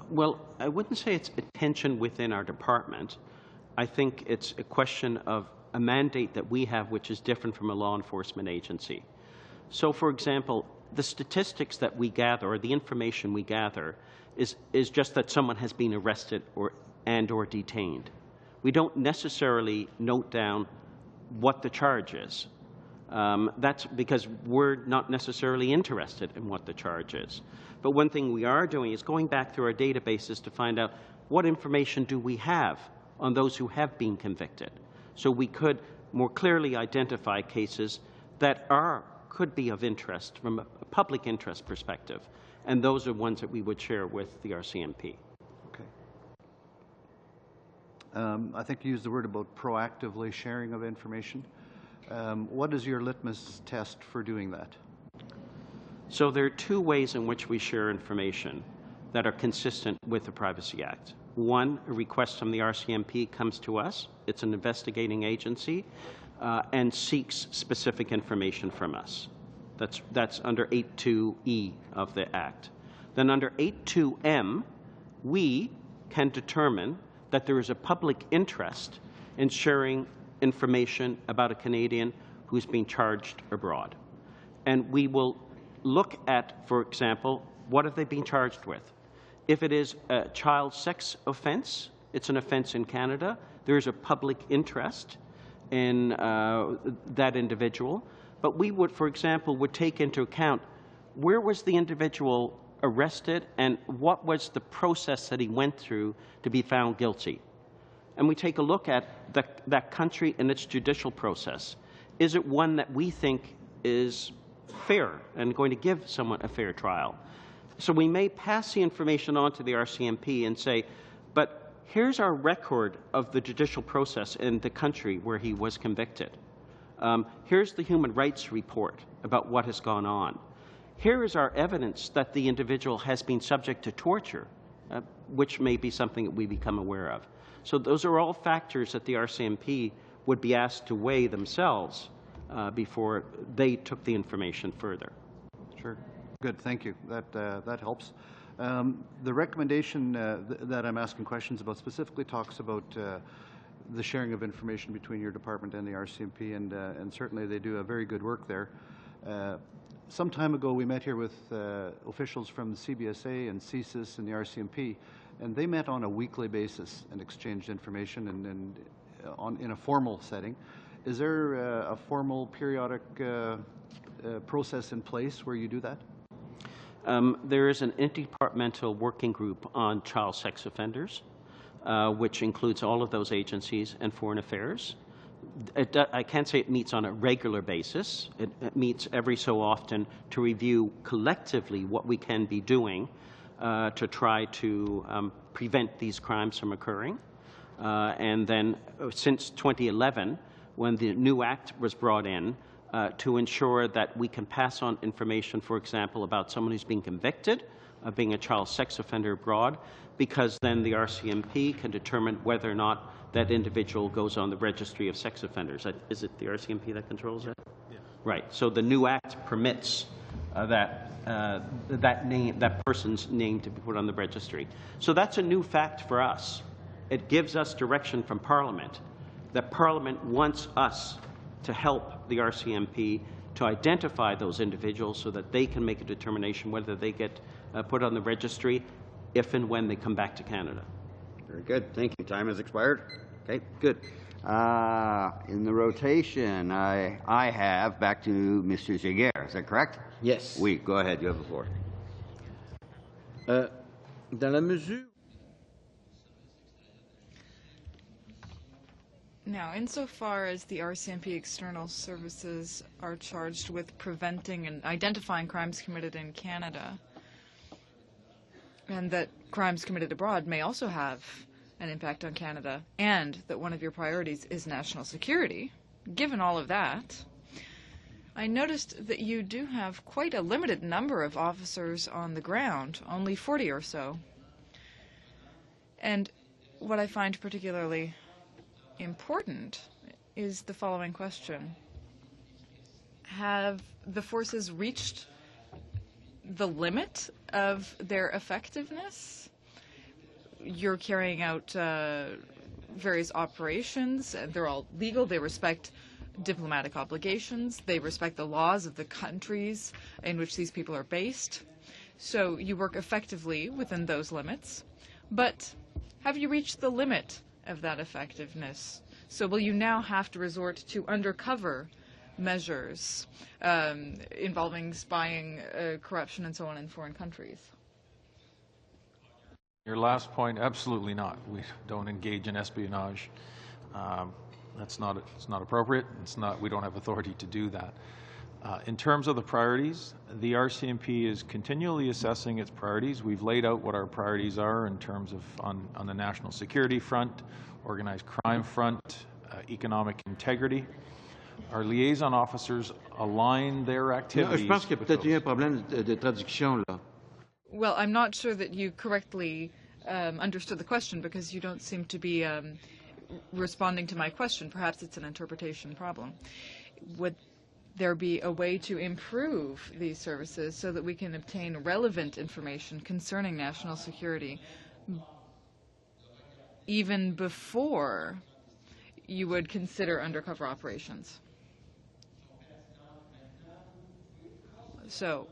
Well, I wouldn't say it's a tension within our department. I think it's a question of a mandate that we have which is different from a law enforcement agency. So, for example, the statistics that we gather, or the information we gather, is just that someone has been arrested or detained. We don't necessarily note down what the charge is. That's because we're not necessarily interested in what the charge is. But one thing we are doing is going back through our databases to find out what information do we have on those who have been convicted, so we could more clearly identify cases that could be of interest from a public interest perspective, and those are ones that we would share with the RCMP. Okay. I think you used the word about proactively sharing of information. What is your litmus test for doing that? So there are two ways in which we share information. that are consistent with the Privacy Act. One, a request from the RCMP comes to us. It's an investigating agency and seeks specific information from us. That's under 8.2e of the Act. Then under 8.2m, we can determine that there is a public interest in sharing information about a Canadian who's being charged abroad. And we will look at, for example, what have they been charged with? If it is a child sex offense, it's an offense in Canada, there is a public interest in that individual. But we would, for example, would take into account where was the individual arrested and what was the process that he went through to be found guilty. And we take a look at that country and its judicial process. Is it one that we think is fair and going to give someone a fair trial? So we may pass the information on to the RCMP and say, but here's our record of the judicial process in the country where he was convicted. Here's the human rights report about what has gone on. Here is our evidence that the individual has been subject to torture, which may be something that we become aware of. So those are all factors that the RCMP would be asked to weigh themselves before they took the information further. Sure. Good. Thank you. That helps. The recommendation that I'm asking questions about specifically talks about the sharing of information between your department and the RCMP, and certainly they do a very good work there. Some time ago, we met here with officials from the CBSA and CSIS and the RCMP, and they met on a weekly basis and exchanged information in a formal setting. Is there a formal periodic process in place where you do that? There is an interdepartmental working group on child sex offenders, which includes all of those agencies and Foreign Affairs. I can't say it meets on a regular basis. It meets every so often to review collectively what we can be doing to try to prevent these crimes from occurring. And then since 2011, when the new Act was brought in, to ensure that we can pass on information, for example, about someone who's been convicted of being a child sex offender abroad, because then the RCMP can determine whether or not that individual goes on the registry of sex offenders. Is it the RCMP that controls that? Yeah. Right. So the new Act permits that person's name to be put on the registry. So that's a new fact for us. It gives us direction from Parliament that Parliament wants us to help the RCMP to identify those individuals so that they can make a determination whether they get put on the registry if and when they come back to Canada. Very good. Thank you. Time has expired. Okay, good. In the rotation, I have back to Mr. Giguère. Is that correct? Yes. Oui, go ahead. You have the floor. Dans la mesure Now, insofar as the RCMP external services are charged with preventing and identifying crimes committed in Canada, and that crimes committed abroad may also have an impact on Canada, and that one of your priorities is national security, given all of that, I noticed that you do have quite a limited number of officers on the ground, only 40 or so. And what I find particularly important is the following question. Have the forces reached the limit of their effectiveness? You're carrying out various operations. They're all legal. They respect diplomatic obligations. They respect the laws of the countries in which these people are based. So you work effectively within those limits. But have you reached the limit of that effectiveness? So will you now have to resort to undercover measures involving spying, corruption, and so on in foreign countries? Your last point, absolutely not. We don't engage in espionage. It's not appropriate. We don't have authority to do that. In terms of the priorities, the RCMP is continually assessing its priorities. We've laid out what our priorities are in terms of on the national security front, organized crime front, economic integrity. Our liaison officers align their activities. Je pense qu'il y a peut-être eu un problème de traduction là. Well, I'm not sure that you correctly understood the question, because you don't seem to be responding to my question. Perhaps it's an interpretation problem. Would there be a way to improve these services so that we can obtain relevant information concerning national security even before you would consider undercover operations? So,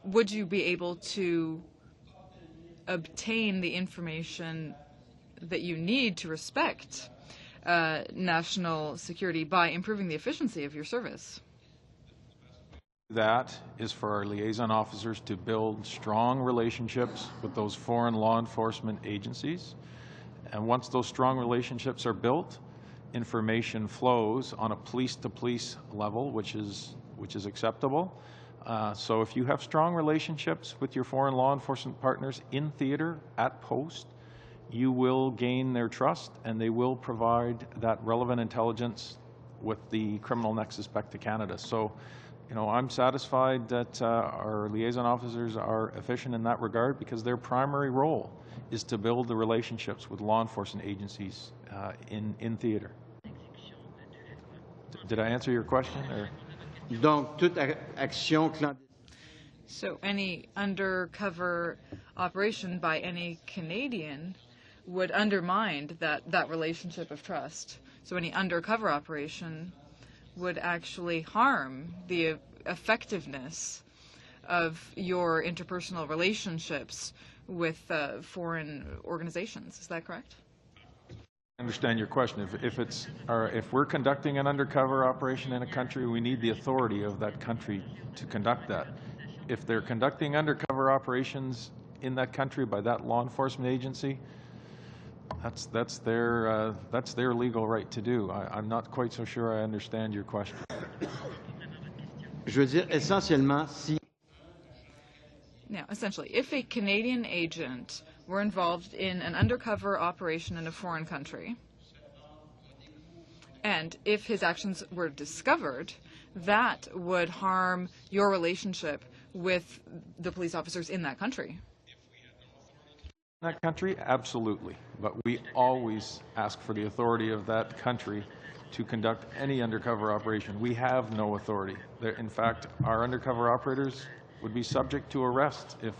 would you be able to obtain the information that you need to respect national security by improving the efficiency of your service? That is for our liaison officers to build strong relationships with those foreign law enforcement agencies. And once those strong relationships are built, information flows on a police-to-police level, which is acceptable. So if you have strong relationships with your foreign law enforcement partners in theater, at post, you will gain their trust, and they will provide that relevant intelligence with the criminal nexus back to Canada. So, you know, I'm satisfied that our liaison officers are efficient in that regard, because their primary role is to build the relationships with law enforcement agencies in theater. Did I answer your question? Or? Donc, toute action clandestine. So any undercover operation by any Canadian would undermine that relationship of trust. So any undercover operation would actually harm the effectiveness of your interpersonal relationships with foreign organizations. Is that correct? I understand your question. If we're conducting an undercover operation in a country, we need the authority of that country to conduct that. If they're conducting undercover operations in that country by that law enforcement agency, that's their legal right to do. I'm not quite so sure I understand your question. Je veux dire, essentiellement, si... Now, essentially, if a Canadian agent were involved in an undercover operation in a foreign country, and if his actions were discovered, that would harm your relationship with the police officers in that country. In that country, absolutely. But we always ask for the authority of that country to conduct any undercover operation. We have no authority. In fact, our undercover operators would be subject to arrest if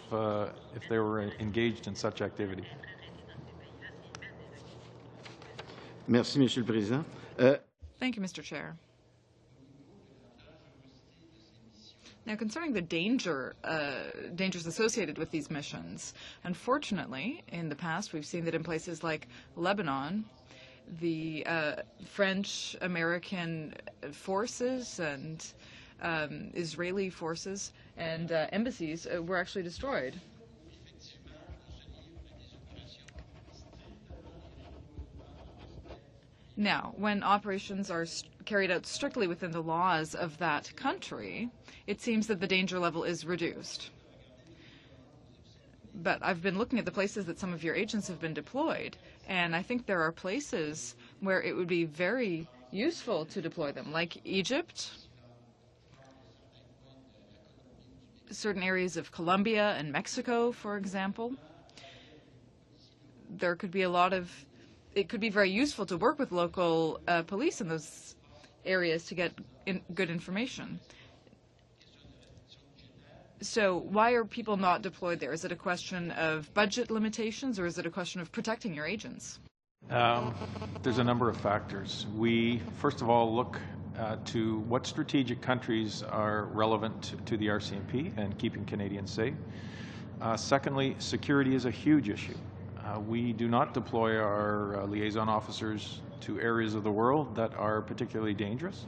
they were engaged in such activity. Merci, Monsieur le Président. Thank you, Mr. Chair. Now, concerning the dangers associated with these missions, unfortunately, in the past, we've seen that in places like Lebanon, the French-American forces and Israeli forces and embassies were actually destroyed. Now, when operations are carried out strictly within the laws of that country, it seems that the danger level is reduced. But I've been looking at the places that some of your agents have been deployed, and I think there are places where it would be very useful to deploy them, like Egypt, certain areas of Colombia and Mexico, for example. There could be it could be very useful to work with local police in those areas to get good information. So why are people not deployed there? Is it a question of budget limitations, or is it a question of protecting your agents? There's a number of factors. We, first of all, look to what strategic countries are relevant to the RCMP and keeping Canadians safe. Secondly, security is a huge issue. We do not deploy our liaison officers to areas of the world that are particularly dangerous.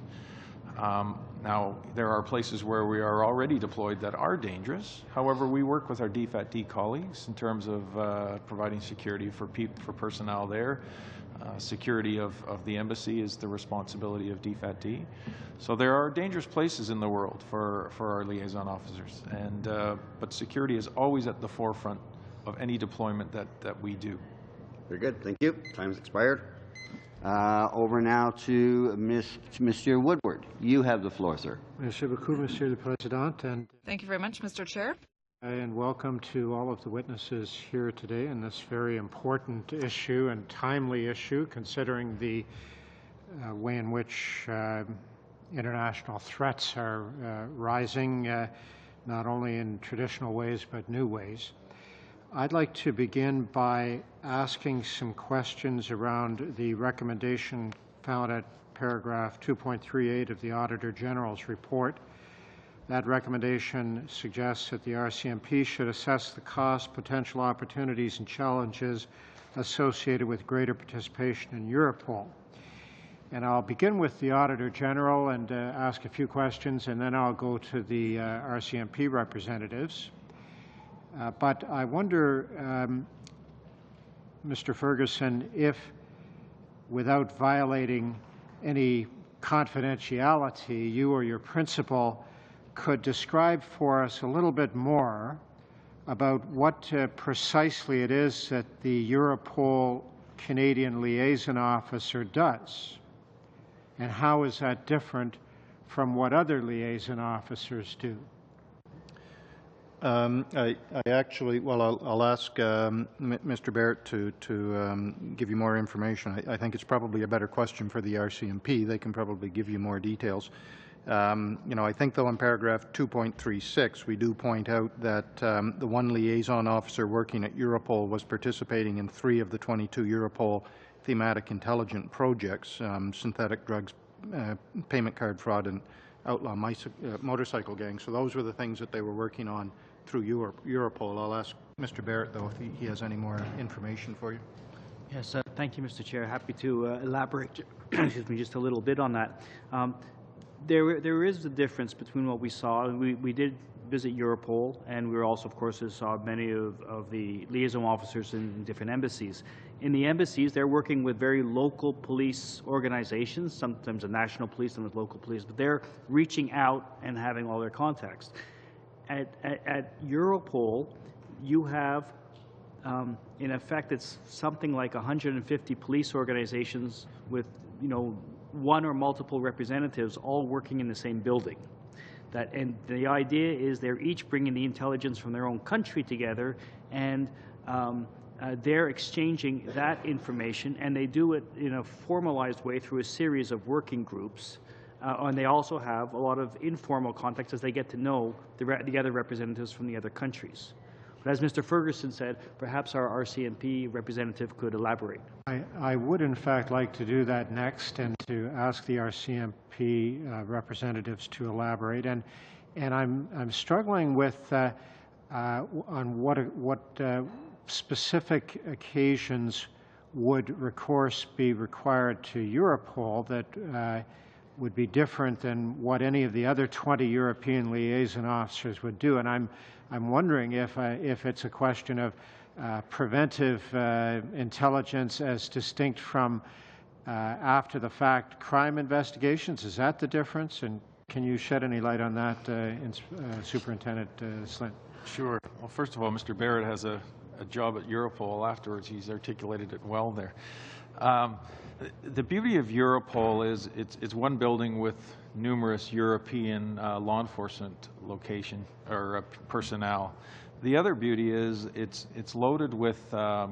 Now, there are places where we are already deployed that are dangerous. However, we work with our DFAT-D colleagues in terms of providing security for personnel there. Security of the embassy is the responsibility of DFAT-D. So there are dangerous places in the world for our liaison officers, but security is always at the forefront of any deployment that we do. Very good. Thank you. Time's expired. Over now to Monsieur Woodward. You have the floor, sir. Merci beaucoup, Monsieur le Président. Thank you very much, Mr. Chair. And welcome to all of the witnesses here today in this very important issue and timely issue, considering the way in which international threats are rising, not only in traditional ways but new ways. I'd like to begin by asking some questions around the recommendation found at paragraph 2.38 of the Auditor General's report. That recommendation suggests that the RCMP should assess the costs, potential opportunities, and challenges associated with greater participation in Europol. And I'll begin with the Auditor General and ask a few questions, and then I'll go to the RCMP representatives. But I wonder, Mr. Ferguson, if, without violating any confidentiality, you or your principal could describe for us a little bit more about what precisely it is that the Europol Canadian liaison officer does, and how is that different from what other liaison officers do? I actually, well, I'll ask Mr. Barrett to give you more information. I think it's probably a better question for the RCMP. They can probably give you more details. I think, though, in paragraph 2.36, we do point out that the one liaison officer working at Europol was participating in 3 of the 22 Europol thematic intelligence projects, synthetic drugs, payment card fraud, and outlaw motorcycle gangs. So those were the things that they were working on through Europol. I'll ask Mr. Barrett, though, if he has any more information for you. Yes, thank you, Mr. Chair. Happy to elaborate excuse me, just a little bit on that. There is a difference between what we saw. We did visit Europol, and we were also, of course, saw many of the liaison officers in different embassies. In the embassies, they're working with very local police organizations, sometimes a national police, sometimes local police, but they're reaching out and having all their contacts. At Europol, you have, in effect, it's something like 150 police organizations with, one or multiple representatives all working in the same building. And the idea is they're each bringing the intelligence from their own country together, and they're exchanging that information, and they do it in a formalized way through a series of working groups. And they also have a lot of informal contacts as they get to know the other representatives from the other countries. But as Mr. Ferguson said, perhaps our RCMP representative could elaborate. I would, in fact, like to do that next and to ask the RCMP representatives to elaborate. And I'm struggling with on what specific occasions would recourse be required to Europol that would be different than what any of the other 20 European liaison officers would do. And I'm wondering if it's a question of preventive intelligence as distinct from after-the-fact crime investigations. Is that the difference? And can you shed any light on that, Superintendent Slint? Sure. Well, first of all, Mr. Barrett has a job at Europol afterwards. He's articulated it well there. The beauty of Europol is it's one building with numerous European law enforcement location or personnel. The other beauty is it's loaded with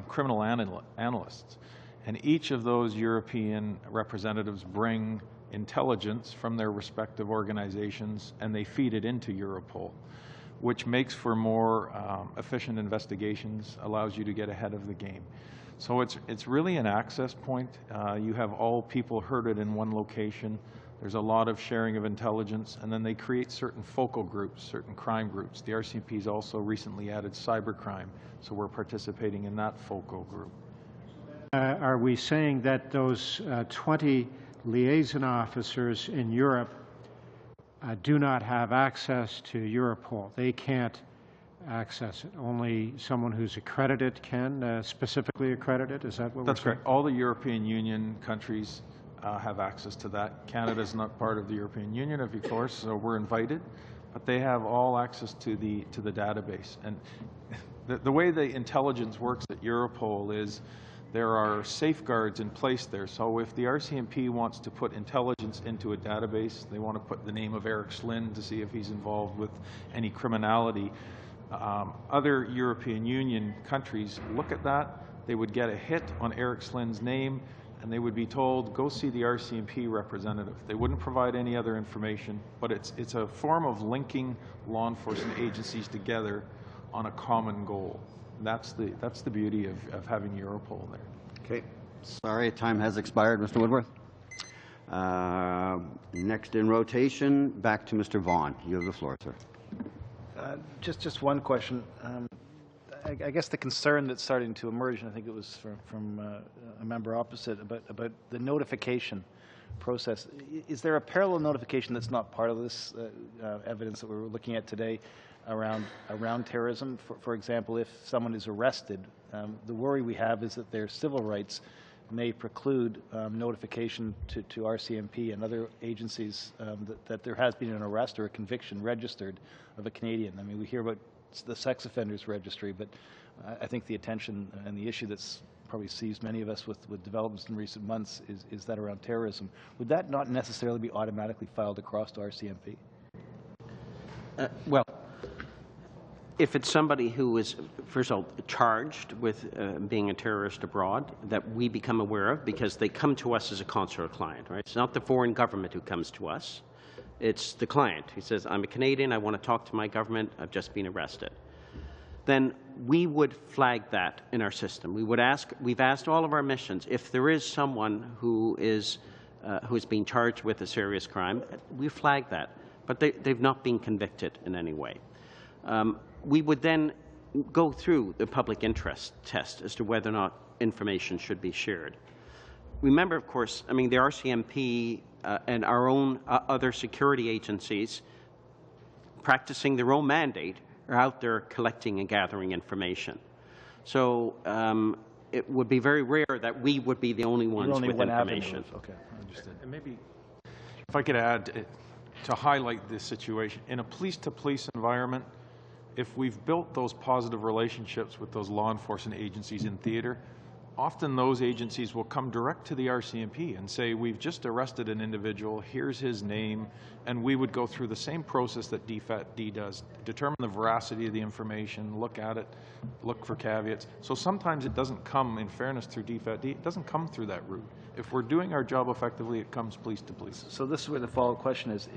criminal analysts, and each of those European representatives bring intelligence from their respective organizations, and they feed it into Europol, which makes for more efficient investigations, allows you to get ahead of the game. So it's really an access point. You have all people herded in one location. There's a lot of sharing of intelligence, and then they create certain focal groups, certain crime groups. The RCMP's also recently added cybercrime, so we're participating in that focal group. Are we saying that those 20 liaison officers in Europe do not have access to Europol? They can't access it. Only someone who's accredited can, specifically accredited? Is that what That's we're saying? correct. All the European Union countries have access to that. Canada is not part of the European Union, of course, so we're invited, but they have all access to the database. And the way the intelligence works at Europol is there are safeguards in place there. So if the RCMP wants to put intelligence into a database, they want to put the name of Eric Slynn to see if he's involved with any criminality, Other European Union countries look at that, they would get a hit on Eric Slynn's name, and they would be told, go see the RCMP representative. They wouldn't provide any other information, but it's a form of linking law enforcement agencies together on a common goal. That's the beauty of having Europol there. Okay. Sorry, time has expired, Mr. Woodworth. Next in rotation, back to Mr. Vaughan. You have the floor, sir. Just one question. I guess the concern that's starting to emerge, and I think it was from a member opposite, about the notification process. Is there a parallel notification that's not part of this evidence that we're looking at today around terrorism? For example, if someone is arrested, the worry we have is that their civil rights may preclude notification to RCMP and other agencies that there has been an arrest or a conviction registered of a Canadian. I mean, we hear about the sex offenders registry, but I think the attention and the issue that's probably seized many of us with developments in recent months is that around terrorism. Would that not necessarily be automatically filed across to RCMP? Well, if it's somebody who is, first of all, charged with being a terrorist abroad, that we become aware of because they come to us as a consular client, right? It's not the foreign government who comes to us. It's the client who says, I'm a Canadian, I want to talk to my government, I've just been arrested. Then we would flag that in our system. We've asked all of our missions, if there is someone who is being charged with a serious crime, we flag that. But they've not been convicted in any way. We would then go through the public interest test as to whether or not information should be shared. Remember, of course, I mean, the RCMP and our own other security agencies practicing their own mandate are out there collecting and gathering information. So it would be very rare that we would be the only ones with information. Okay, understood. And maybe if I could add to highlight this situation, in a police-to-police environment, if we've built those positive relationships with those law enforcement agencies in theater, often those agencies will come direct to the RCMP and say, we've just arrested an individual, here's his name, and we would go through the same process that DFAT-D does, determine the veracity of the information, look at it, look for caveats. So sometimes it doesn't come, in fairness, through DFAT-D, it doesn't come through that route. If we're doing our job effectively, it comes police to police. So this is where the follow-up question is,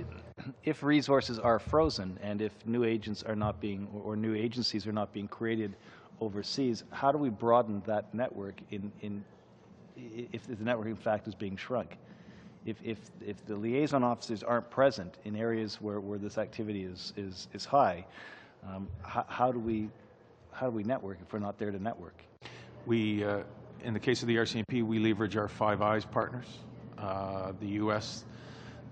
if resources are frozen and if new agents are not being, or new agencies are not being created overseas, how do we broaden that network if the network in fact is being shrunk? If the liaison officers aren't present in areas where this activity is high, how do we network if we're not there to network? We, in the case of the RCMP, we leverage our Five Eyes partners, the U.S.,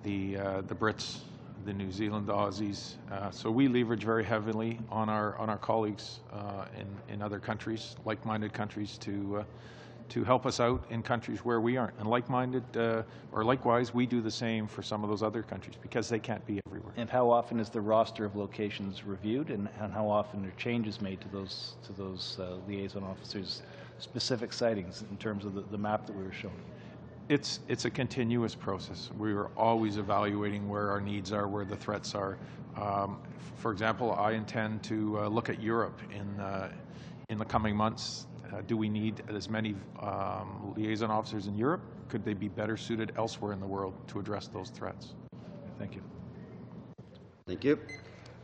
the Brits, the New Zealand Aussies. So we leverage very heavily on our colleagues in other countries, like-minded countries, to help us out in countries where we aren't. And like-minded, or likewise, we do the same for some of those other countries because they can't be everywhere. And how often is the roster of locations reviewed, and how often are changes made to those liaison officers' specific sightings in terms of the map that we were showing? It's a continuous process. We are always evaluating where our needs are, where the threats are. For example, I intend to look at Europe in the coming months. Do we need as many liaison officers in Europe? Could they be better suited elsewhere in the world to address those threats? Thank you. Thank you.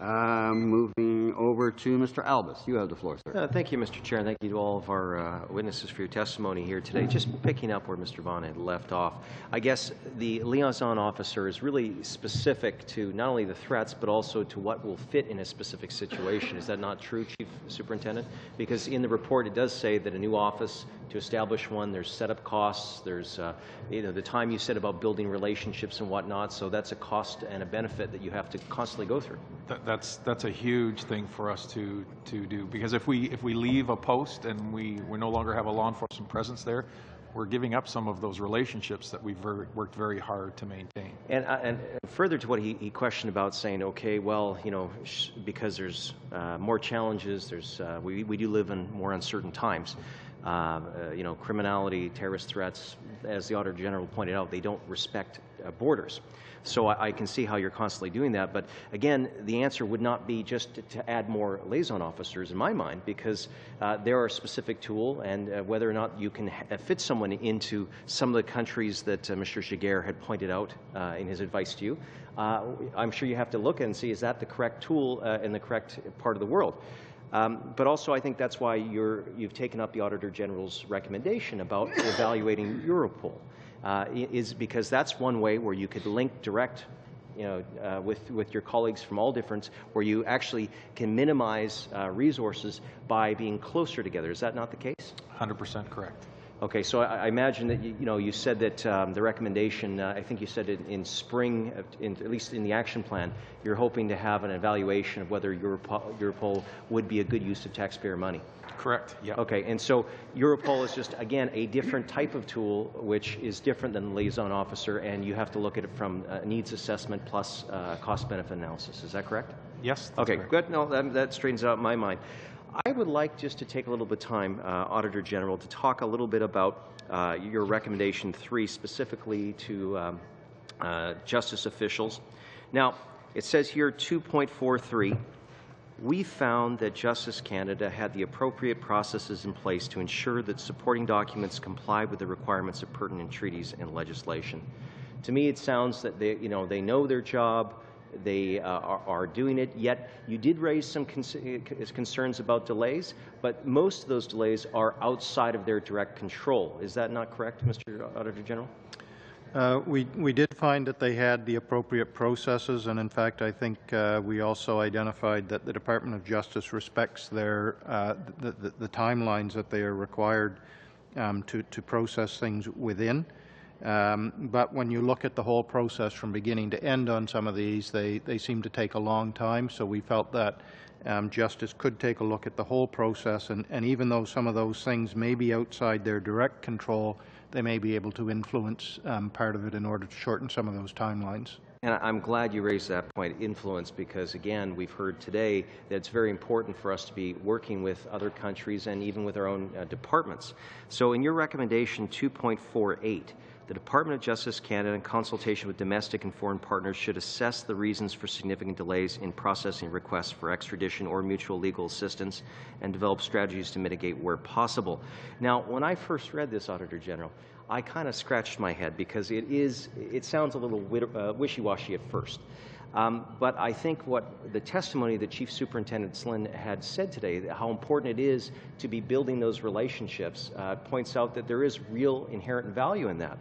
Moving over to Mr. Albus. You have the floor, sir. Thank you, Mr. Chair, and thank you to all of our witnesses for your testimony here today. Just picking up where Mr. Vaughan had left off, I guess the liaison officer is really specific to not only the threats, but also to what will fit in a specific situation. Is that not true, Chief Superintendent? Because in the report it does say that a new office, to establish one, there's setup costs, there's the time you said about building relationships and whatnot, so that's a cost and a benefit that you have to constantly go through. That's a huge thing for us to do, because if we leave a post and we no longer have a law enforcement presence there, we're giving up some of those relationships that we've worked very hard to maintain. And further to what he questioned about, saying, okay, well, because there's more challenges, we do live in more uncertain times. criminality, terrorist threats, as the Auditor General pointed out, they don't respect borders. So I can see how you're constantly doing that. But again, the answer would not be just to add more liaison officers in my mind, because there are a specific tool, and whether or not you can fit someone into some of the countries that Mr. Giguère had pointed out in his advice to you, I'm sure you have to look and see, is that the correct tool in the correct part of the world? But also, I think that's why you've taken up the Auditor General's recommendation about evaluating Europol, is because that's one way where you could link direct, with your colleagues from all different, where you actually can minimize resources by being closer together. Is that not the case? 100% correct. Okay, so I imagine that you said that the recommendation, I think you said in spring, at least in the action plan, you're hoping to have an evaluation of whether Europol would be a good use of taxpayer money. Correct, yeah. Okay, and so Europol is just, again, a different type of tool, which is different than the liaison officer, and you have to look at it from needs assessment plus cost-benefit analysis. Is that correct? Yes. Okay, correct. good. No, that straightens out my mind. I would like just to take a little bit of time, Auditor General, to talk a little bit about your recommendation 3, specifically to justice officials. Now, it says here 2.43, we found that Justice Canada had the appropriate processes in place to ensure that supporting documents comply with the requirements of pertinent treaties and legislation. To me, it sounds that they know their job, they are doing it, yet you did raise some concerns about delays, but most of those delays are outside of their direct control. Is that not correct, Mr. Auditor General? We did find that they had the appropriate processes, and in fact, I think we also identified that the Department of Justice respects their the timelines that they are required to process things within. But when you look at the whole process from beginning to end on some of these, they seem to take a long time. So we felt that Justice could take a look at the whole process, and even though some of those things may be outside their direct control, they may be able to influence part of it in order to shorten some of those timelines. And I'm glad you raised that point, influence, because again, we've heard today that it's very important for us to be working with other countries and even with our own departments. So in your recommendation 2.48, the Department of Justice Canada, in consultation with domestic and foreign partners, should assess the reasons for significant delays in processing requests for extradition or mutual legal assistance and develop strategies to mitigate where possible. Now, when I first read this, Auditor General, I kind of scratched my head because it sounds a little wishy-washy at first. But I think what the testimony that Chief Superintendent Slynn had said today, how important it is to be building those relationships, points out that there is real inherent value in that.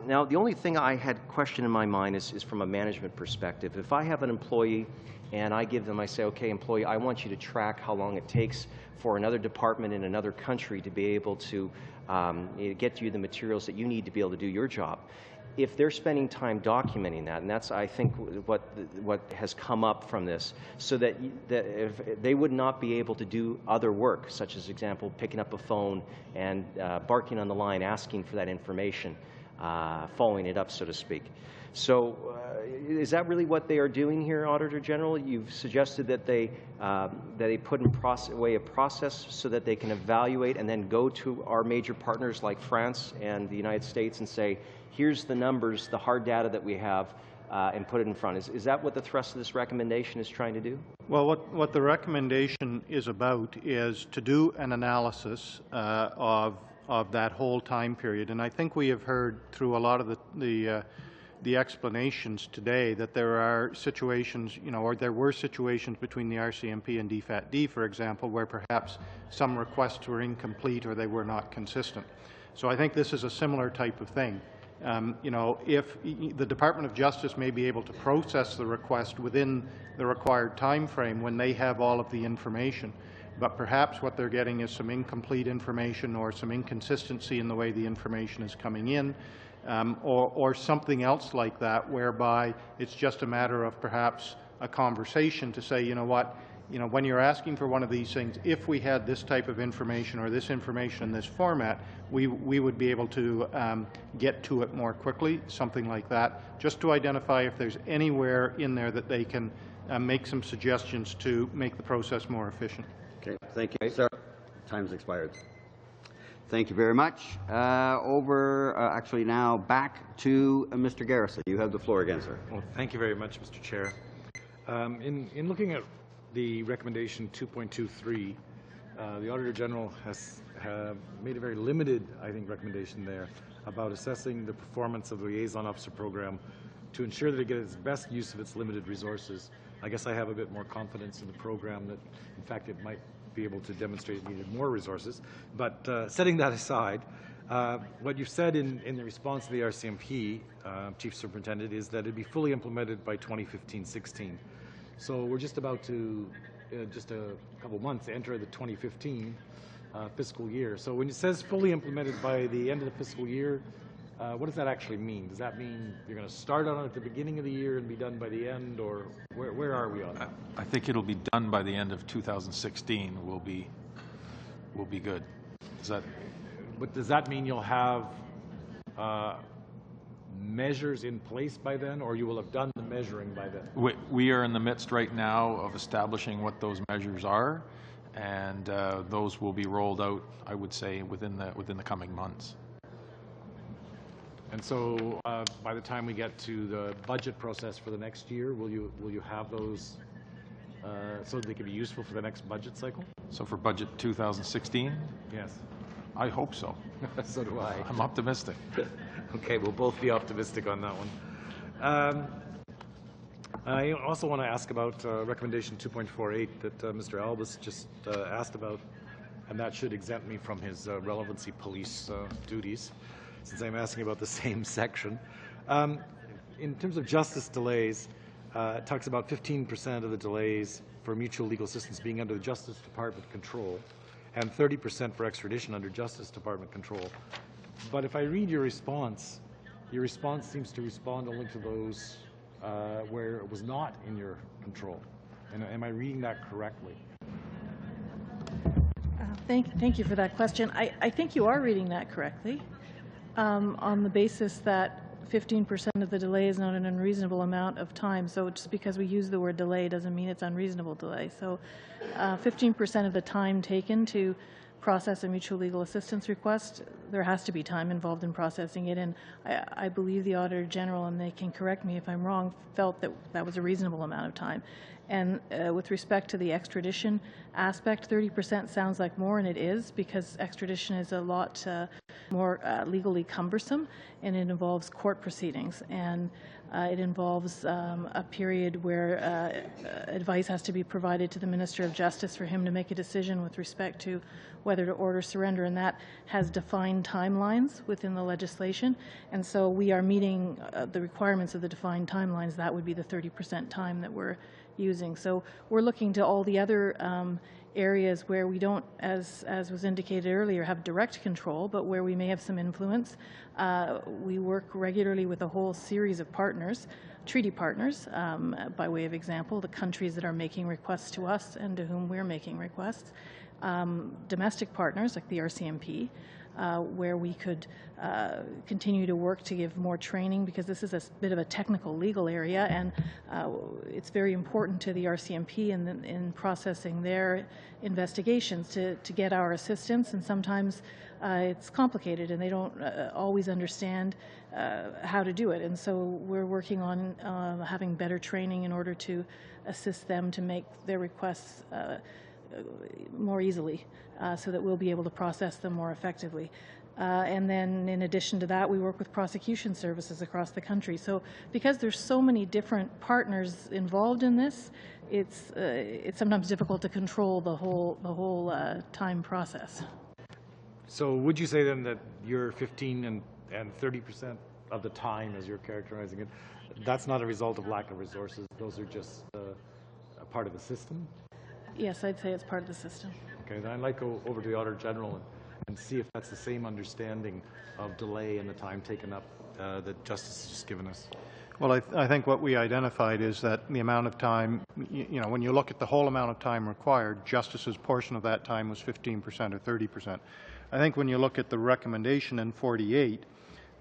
Now, the only thing I had question in my mind is from a management perspective. If I have an employee and I say, okay, employee, I want you to track how long it takes for another department in another country to be able to get you the materials that you need to be able to do your job. If they're spending time documenting that, and that's, I think, what has come up from this, so that if they would not be able to do other work, such as, example, picking up a phone and barking on the line, asking for that information, following it up, so to speak. So is that really what they are doing here, Auditor General? You've suggested that they put in away a process so that they can evaluate and then go to our major partners like France and the United States and say, here's the numbers, the hard data that we have, and put it in front. Is that what the thrust of this recommendation is trying to do? Well, what the recommendation is about is to do an analysis of that whole time period. And I think we have heard through a lot of the explanations today that there are situations, or there were situations between the RCMP and DFAT-D, for example, where perhaps some requests were incomplete or they were not consistent. So I think this is a similar type of thing. If the Department of Justice may be able to process the request within the required time frame when they have all of the information, but perhaps what they're getting is some incomplete information or some inconsistency in the way the information is coming in, or something else like that, whereby it's just a matter of perhaps a conversation to say, you know what, when you're asking for one of these things, if we had this type of information or this information in this format, we would be able to get to it more quickly, something like that, just to identify if there's anywhere in there that they can make some suggestions to make the process more efficient. Okay, thank you, sir. Time's expired. Thank you very much. Actually now back to Mr. Garrison. You have the floor again, sir. Well, thank you very much, Mr. Chair. In looking at the recommendation 2.23, the Auditor General has made a very limited, I think, recommendation there about assessing the performance of the Liaison Officer Program to ensure that it gets best use of its limited resources. I guess I have a bit more confidence in the program that, in fact, it might be able to demonstrate it needed more resources. But setting that aside, what you've said in the response to the RCMP, Chief Superintendent, is that it'd be fully implemented by 2015-16. So we're just about to, just a couple months, enter the 2015 fiscal year. So when it says fully implemented by the end of the fiscal year, what does that actually mean? Does that mean you're going to start on it at the beginning of the year and be done by the end, or where are we on that? I think it'll be done by the end of 2016. Will be good. But does that mean you'll have measures in place by then, or you will have done the measuring by then? We are in the midst right now of establishing what those measures are, and those will be rolled out, I would say, within the coming months. And so, by the time we get to the budget process for the next year, will you have those so they can be useful for the next budget cycle? So for budget 2016? Yes. I hope so. So do I. I'm optimistic. Okay, we'll both be optimistic on that one. I also want to ask about recommendation 2.48 that Mr. Albus just asked about, and that should exempt me from his relevancy police duties, since I'm asking about the same section. In terms of justice delays, it talks about 15% of the delays for mutual legal assistance being under the Justice Department control, and 30% for extradition under Justice Department control. But if I read your response seems to respond only to those where it was not in your control. And am I reading that correctly? Thank you for that question. I think you are reading that correctly, on the basis that 15% of the delay is not an unreasonable amount of time. So just because we use the word delay doesn't mean it's unreasonable delay. So 15% of the time taken to process a mutual legal assistance request, there has to be time involved in processing it. And I believe the Auditor General, and they can correct me if I'm wrong, felt that that was a reasonable amount of time. And with respect to the extradition aspect, 30% sounds like more, and it is, because extradition is a lot more legally cumbersome, and it involves court proceedings, and it involves a period where advice has to be provided to the Minister of Justice for him to make a decision with respect to whether to order surrender, and that has defined timelines within the legislation. And so we are meeting the requirements of the defined timelines. That would be the 30% time that we're using. So we're looking to all the other areas where we don't, as was indicated earlier, have direct control, but where we may have some influence. We work regularly with a whole series of partners, treaty partners, by way of example, the countries that are making requests to us and to whom we're making requests. Domestic partners like the RCMP, where we could continue to work to give more training, because this is a bit of a technical legal area, and it's very important to the RCMP in processing their investigations to get our assistance, and sometimes it's complicated and they don't always understand how to do it. And so we're working on having better training in order to assist them to make their requests more easily, so that we'll be able to process them more effectively. And then in addition to that, we work with prosecution services across the country. So because there's so many different partners involved in this, it's sometimes difficult to control the whole time process. So would you say then that your 15 and 30% of the time, as you're characterizing it, that's not a result of lack of resources? Those are just a part of the system? Yes, I'd say it's part of the system. Okay, then I'd like to go over to the Auditor General and see if that's the same understanding of delay and the time taken up that Justice has just given us. Well, I think what we identified is that the amount of time, you know, when you look at the whole amount of time required, Justice's portion of that time was 15% or 30%. I think when you look at the recommendation in 48,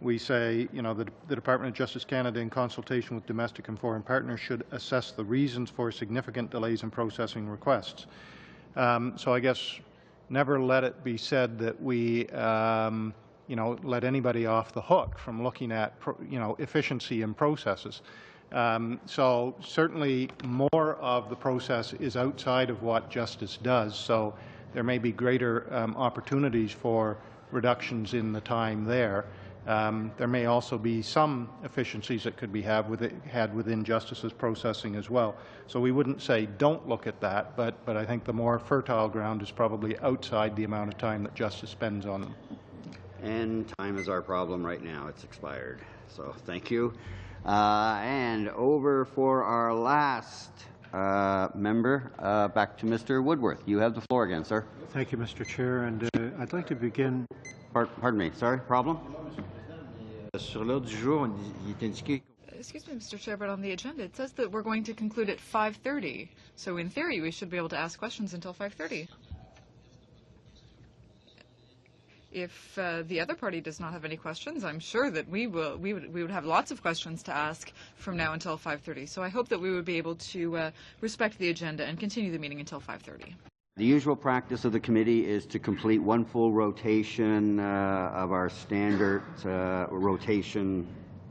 we say, you know, the Department of Justice Canada, in consultation with domestic and foreign partners, should assess the reasons for significant delays in processing requests. So I guess never let it be said that we let anybody off the hook from looking at efficiency in processes. So certainly more of the process is outside of what justice does, so there may be greater opportunities for reductions in the time there. There may also be some efficiencies that could be had within justice's processing as well. So we wouldn't say don't look at that, but I think the more fertile ground is probably outside the amount of time that justice spends on them. And time is our problem right now. It's expired. So thank you. And over for our last member, back to Mr. Woodworth. You have the floor again, sir. Thank you, Mr. Chair. And I'd like to begin. Pardon me. Sorry. Problem? Sur l'ordre du jour, il est indiqué. Excuse me, Mr. Chair, but on the agenda it says that we're going to conclude at 5:30. So in theory, we should be able to ask questions until 5:30. If the other party does not have any questions, I'm sure that we would have lots of questions to ask from now until 5:30. So I hope that we would be able to respect the agenda and continue the meeting until 5:30. The usual practice of the committee is to complete one full rotation of our standard rotation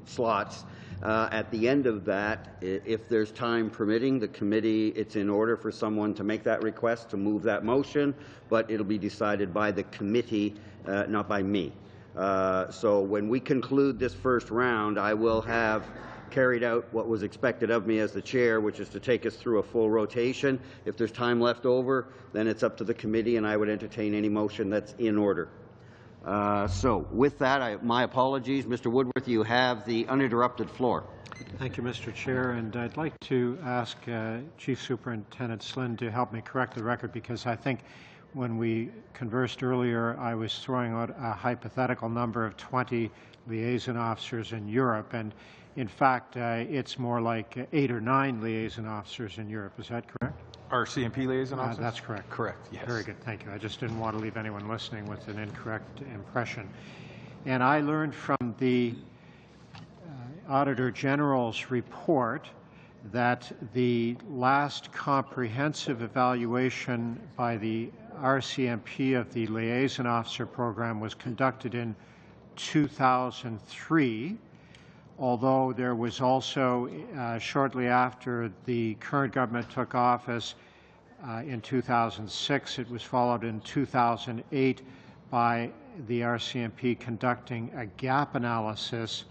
slots. At the end of that, if there's time permitting, the committee, it's in order for someone to make that request, to move that motion, but it'll be decided by the committee, not by me. So when we conclude this first round, I will have carried out what was expected of me as the chair, which is to take us through a full rotation. If there's time left over, then it's up to the committee, and I would entertain any motion that's in order. So with that, my apologies. Mr. Woodworth, you have the uninterrupted floor. Thank you, Mr. Chair. And I'd like to ask Chief Superintendent Slynn to help me correct the record, because I think when we conversed earlier, I was throwing out a hypothetical number of 20 liaison officers in Europe. And in fact, it's more like 8 or 9 liaison officers in Europe. Is that correct? RCMP liaison officers? That's correct. Correct, yes. Very good, thank you. I just didn't want to leave anyone listening with an incorrect impression. And I learned from the Auditor General's report that the last comprehensive evaluation by the RCMP of the liaison officer program was conducted in 2003. Although there was also, shortly after the current government took office in 2006, it was followed in 2008 by the RCMP conducting a gap analysis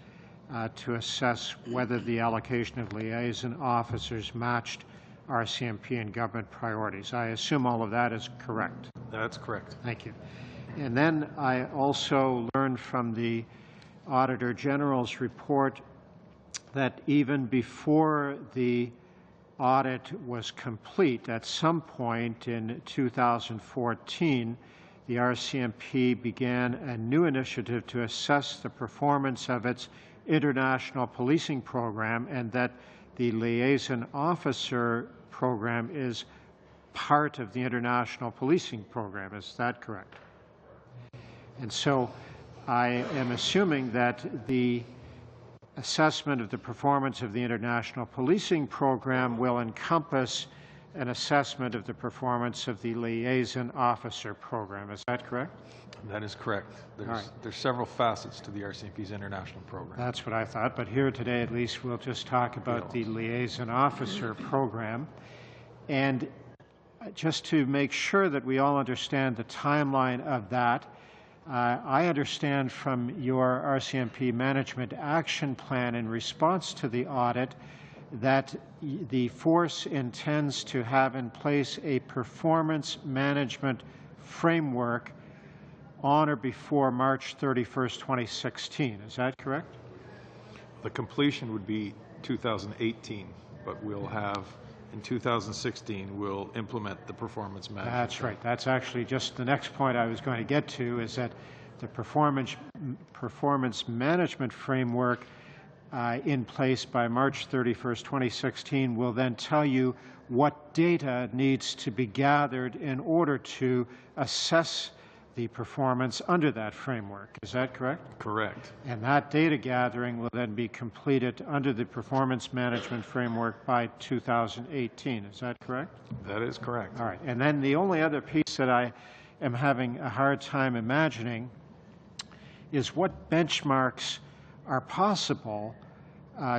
to assess whether the allocation of liaison officers matched RCMP and government priorities. I assume all of that is correct. That's correct. Thank you. And then I also learned from the Auditor General's report that even before the audit was complete, at some point in 2014, the RCMP began a new initiative to assess the performance of its international policing program, and that the liaison officer program is part of the international policing program. Is that correct? And so I am assuming that the assessment of the performance of the international policing program will encompass an assessment of the performance of the liaison officer program. Is that correct? That is correct. There's several facets to the RCMP's international program. That's what I thought, but here today at least we'll just talk about the liaison officer program. And just to make sure that we all understand the timeline of that, I understand from your RCMP Management Action Plan in response to the audit that the force intends to have in place a performance management framework on or before March 31st, 2016. Is that correct? The completion would be 2018, but we'll have, in 2016, we'll implement the performance management. That's right. That's actually just the next point I was going to get to, is that the performance management framework in place by March 31st, 2016 will then tell you what data needs to be gathered in order to assess the performance under that framework. Is that correct? Correct. And that data gathering will then be completed under the performance management framework by 2018. Is that correct? That is correct. All right. And then the only other piece that I am having a hard time imagining is what benchmarks are possible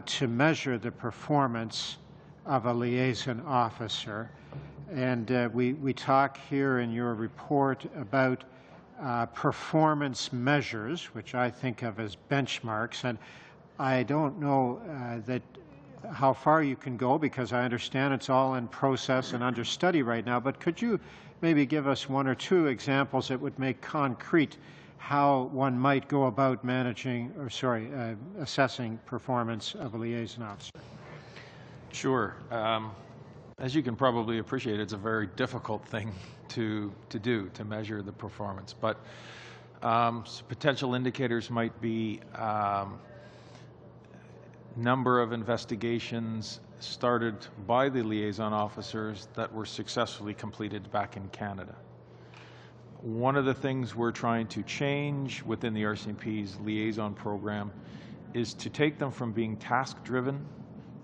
to measure the performance of a liaison officer. And we talk here in your report about performance measures, which I think of as benchmarks. And I don't know how far you can go, because I understand it's all in process and under study right now, but could you maybe give us one or two examples that would make concrete how one might go about assessing performance of a liaison officer? Sure. As you can probably appreciate, it's a very difficult thing to do, to measure the performance. But potential indicators might be number of investigations started by the liaison officers that were successfully completed back in Canada. One of the things we're trying to change within the RCMP's liaison program is to take them from being task-driven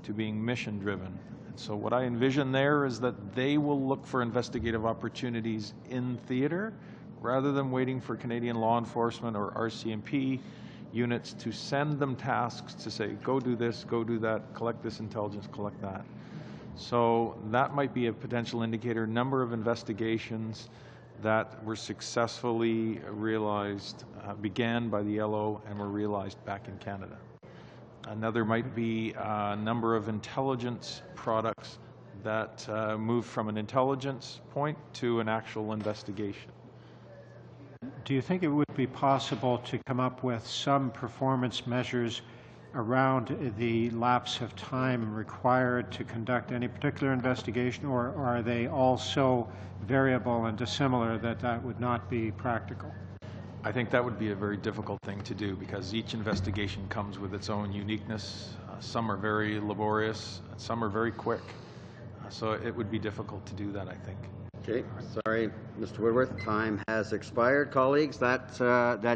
to being mission-driven. So what I envision there is that they will look for investigative opportunities in theater rather than waiting for Canadian law enforcement or RCMP units to send them tasks to say, go do this, go do that, collect this intelligence, collect that. So that might be a potential indicator. Number of investigations that were successfully realized, began by the LO and were realized back in Canada. Another might be a number of intelligence products that moved from an intelligence point to an actual investigation. Do you think it would be possible to come up with some performance measures around the lapse of time required to conduct any particular investigation, or are they all so variable and dissimilar that that would not be practical? I think that would be a very difficult thing to do, because each investigation comes with its own uniqueness. Some are very laborious, some are very quick. So it would be difficult to do that, I think. Okay, sorry, Mr. Woodworth, time has expired. Colleagues, that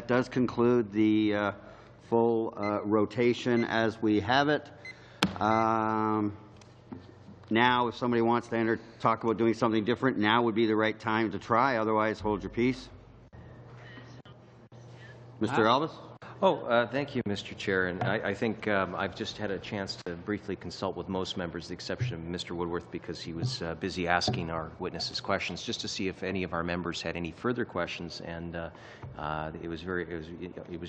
does conclude the full rotation as we have it. Now, if somebody wants to talk about doing something different, now would be the right time to try. Otherwise, hold your peace. Mr. Elvis? Thank you, Mr. Chair. And I think I've just had a chance to briefly consult with most members, with the exception of Mr. Woodworth, because he was busy asking our witnesses questions, just to see if any of our members had any further questions. And it was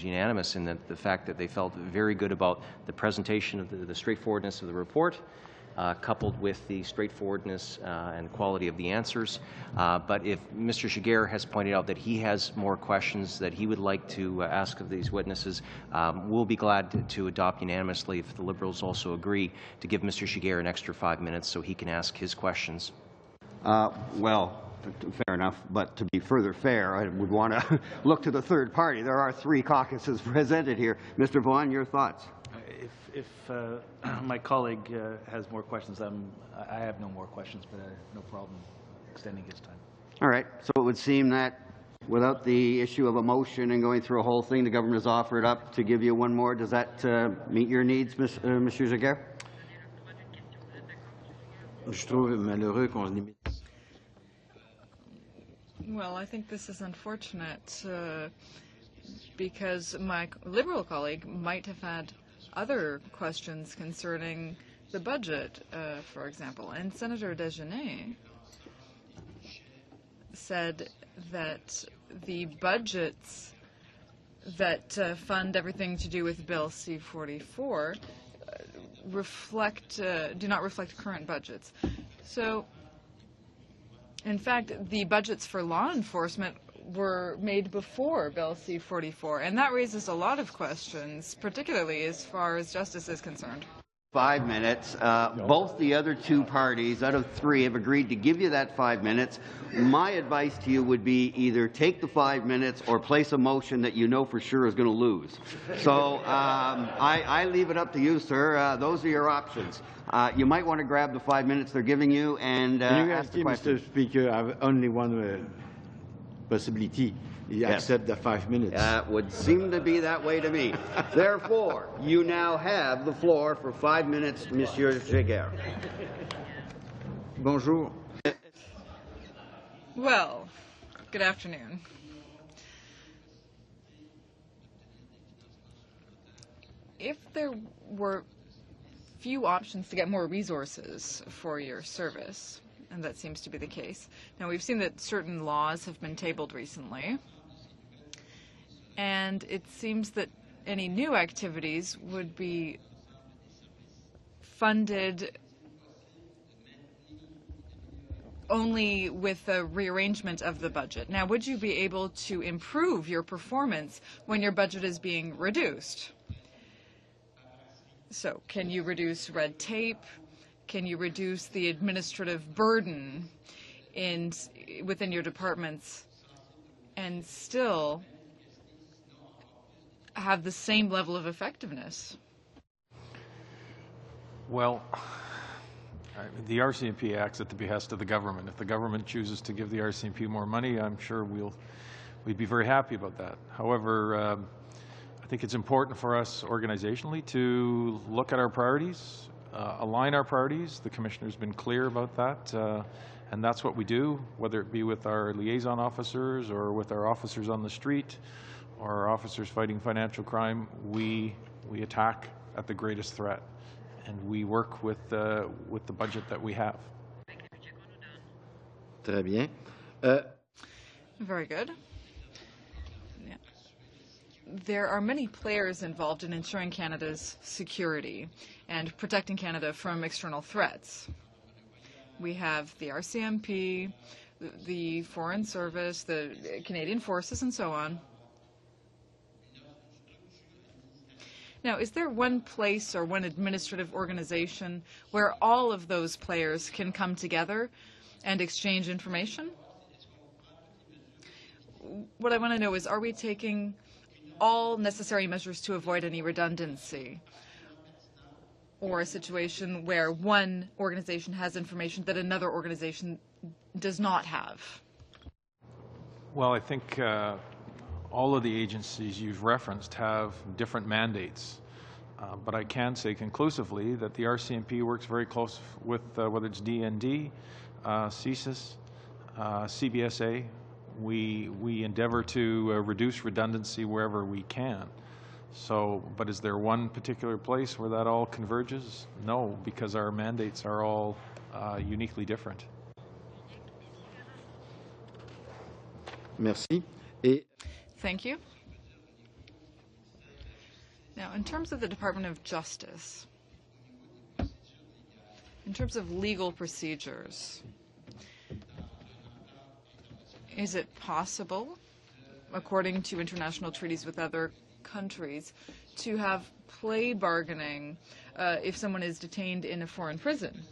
unanimous in the fact that they felt very good about the presentation of the straightforwardness of the report, coupled with the straightforwardness and quality of the answers. But if Mr. Giguère has pointed out that he has more questions that he would like to ask of these witnesses, we'll be glad to adopt unanimously, if the Liberals also agree, to give Mr. Giguère an extra 5 minutes so he can ask his questions. Well, fair enough, but to be further fair, I would want to look to the third party. There are 3 caucuses presented here. Mr. Vaughan, your thoughts? If my colleague has more questions, I have no more questions, but I have no problem extending his time. All right. So it would seem that without the issue of a motion and going through a whole thing, the government has offered up to give you one more. Does that meet your needs, Monsieur Giguère? Well, I think this is unfortunate because my Liberal colleague might have had other questions concerning the budget, for example. And Senator Desjardins said that the budgets that fund everything to do with Bill C-44 do not reflect current budgets. So, in fact, the budgets for law enforcement were made before Bill C-44, and that raises a lot of questions, particularly as far as justice is concerned. 5 minutes. Both the other 2 parties out of 3 have agreed to give you that 5 minutes. My advice to you would be either take the 5 minutes or place a motion that you know for sure is going to lose. So I leave it up to you, sir. Those are your options. You might want to grab the 5 minutes they're giving you and ask the question. Mr. Speaker, I have only one possibility. You accept the 5 minutes. That would seem to be that way to me. Therefore, you now have the floor for 5 minutes, Monsieur Giguère. Bonjour. Well, Good afternoon. If there were few options to get more resources for your service, and that seems to be the case. Now, we've seen that certain laws have been tabled recently, and it seems that any new activities would be funded only with a rearrangement of the budget. Now, would you be able to improve your performance when your budget is being reduced? So, can you reduce red tape? Can you reduce the administrative burden within your departments and still have the same level of effectiveness? Well, the RCMP acts at the behest of the government. If the government chooses to give the RCMP more money, I'm sure we'd be very happy about that. However, I think it's important for us organizationally to look at our priorities, align our priorities. The Commissioner's been clear about that, and that's what we do, whether it be with our liaison officers or with our officers on the street or our officers fighting financial crime. We attack at the greatest threat, and we work with the budget that we have. Très bien. Very good. Yeah. There are many players involved in ensuring Canada's security and protecting Canada from external threats. We have the RCMP, the Foreign Service, the Canadian Forces, and so on. Now, is there one place or one administrative organization where all of those players can come together and exchange information? What I want to know is, are we taking all necessary measures to avoid any redundancy, or a situation where one organization has information that another organization does not have? Well, I think all of the agencies you've referenced have different mandates, but I can say conclusively that the RCMP works very close with whether it's DND, CSIS, CBSA. We endeavor to reduce redundancy wherever we can. So, but is there one particular place where that all converges? No, because our mandates are all uniquely different. Merci. Et Thank you. Now, in terms of the Department of Justice, in terms of legal procedures, is it possible, according to international treaties with other countries, to have plea bargaining if someone is detained in a foreign prison?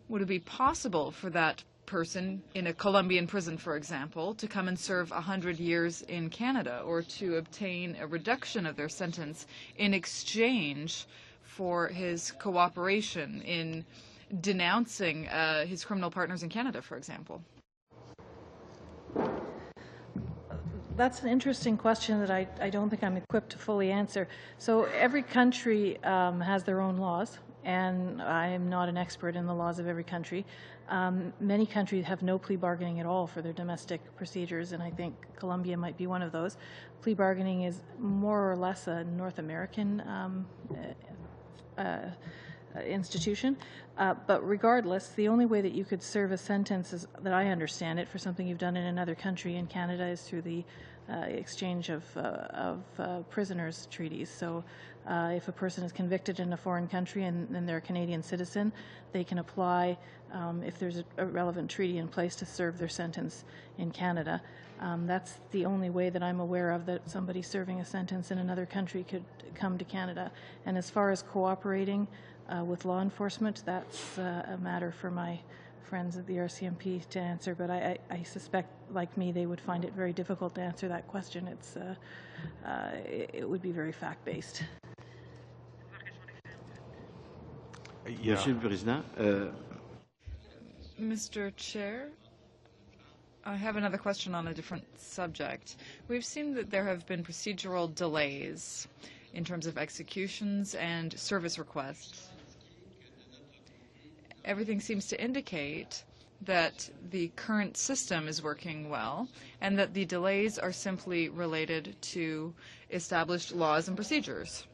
Would it be possible for that person in a Colombian prison, for example, to come and serve 100 years in Canada, or to obtain a reduction of their sentence in exchange for his cooperation in denouncing his criminal partners in Canada, for example? That's an interesting question that I don't think I'm equipped to fully answer. So every country has their own laws, and I am not an expert in the laws of every country. Many countries have no plea bargaining at all for their domestic procedures, and I think Colombia might be one of those. Plea bargaining is more or less a North American institution. But regardless, the only way that you could serve a sentence, is, that I understand it, for something you've done in another country in Canada is through the exchange of prisoners treaties. So if a person is convicted in a foreign country and they're a Canadian citizen, they can apply, if there's a relevant treaty in place, to serve their sentence in Canada. That's the only way that I'm aware of that somebody serving a sentence in another country could come to Canada. And as far as cooperating with law enforcement, that's a matter for my friends at the RCMP to answer, but I suspect, like me, they would find it very difficult to answer that question. It would be very fact-based. Yeah. Monsieur le Président, Mr. Chair, I have another question on a different subject. We've seen that there have been procedural delays in terms of executions and service requests. Everything seems to indicate that the current system is working well and that the delays are simply related to established laws and procedures.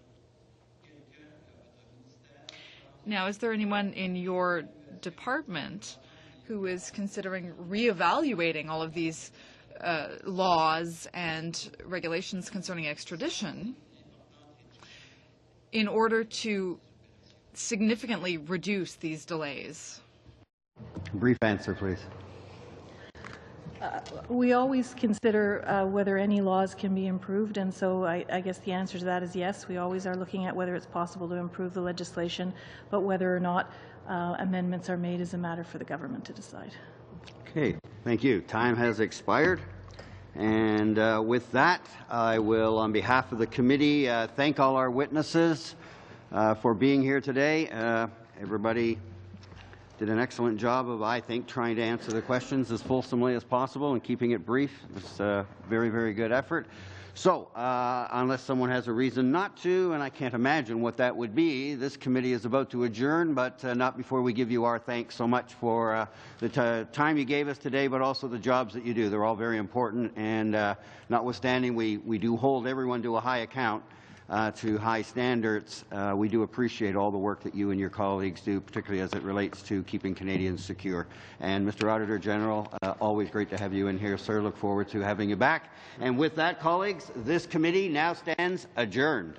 Now, is there anyone in your department who is considering reevaluating all of these laws and regulations concerning extradition in order to significantly reduce these delays? Brief answer, please. We always consider whether any laws can be improved, and so I guess the answer to that is yes. We always are looking at whether it's possible to improve the legislation, but whether or not amendments are made is a matter for the government to decide. Okay, thank you. Time has expired. And with that, I will, on behalf of the committee, thank all our witnesses for being here today. Everybody did an excellent job of, I think, trying to answer the questions as fulsomely as possible and keeping it brief. It's a very, very good effort. So, unless someone has a reason not to, and I can't imagine what that would be, this committee is about to adjourn, but not before we give you our thanks so much for the time you gave us today, but also the jobs that you do. They're all very important, and notwithstanding we do hold everyone to a high account, to high standards, we do appreciate all the work that you and your colleagues do, particularly as it relates to keeping Canadians secure. And Mr. Auditor General, always great to have you in here, sir. Look forward to having you back. And with that, colleagues, this committee now stands adjourned.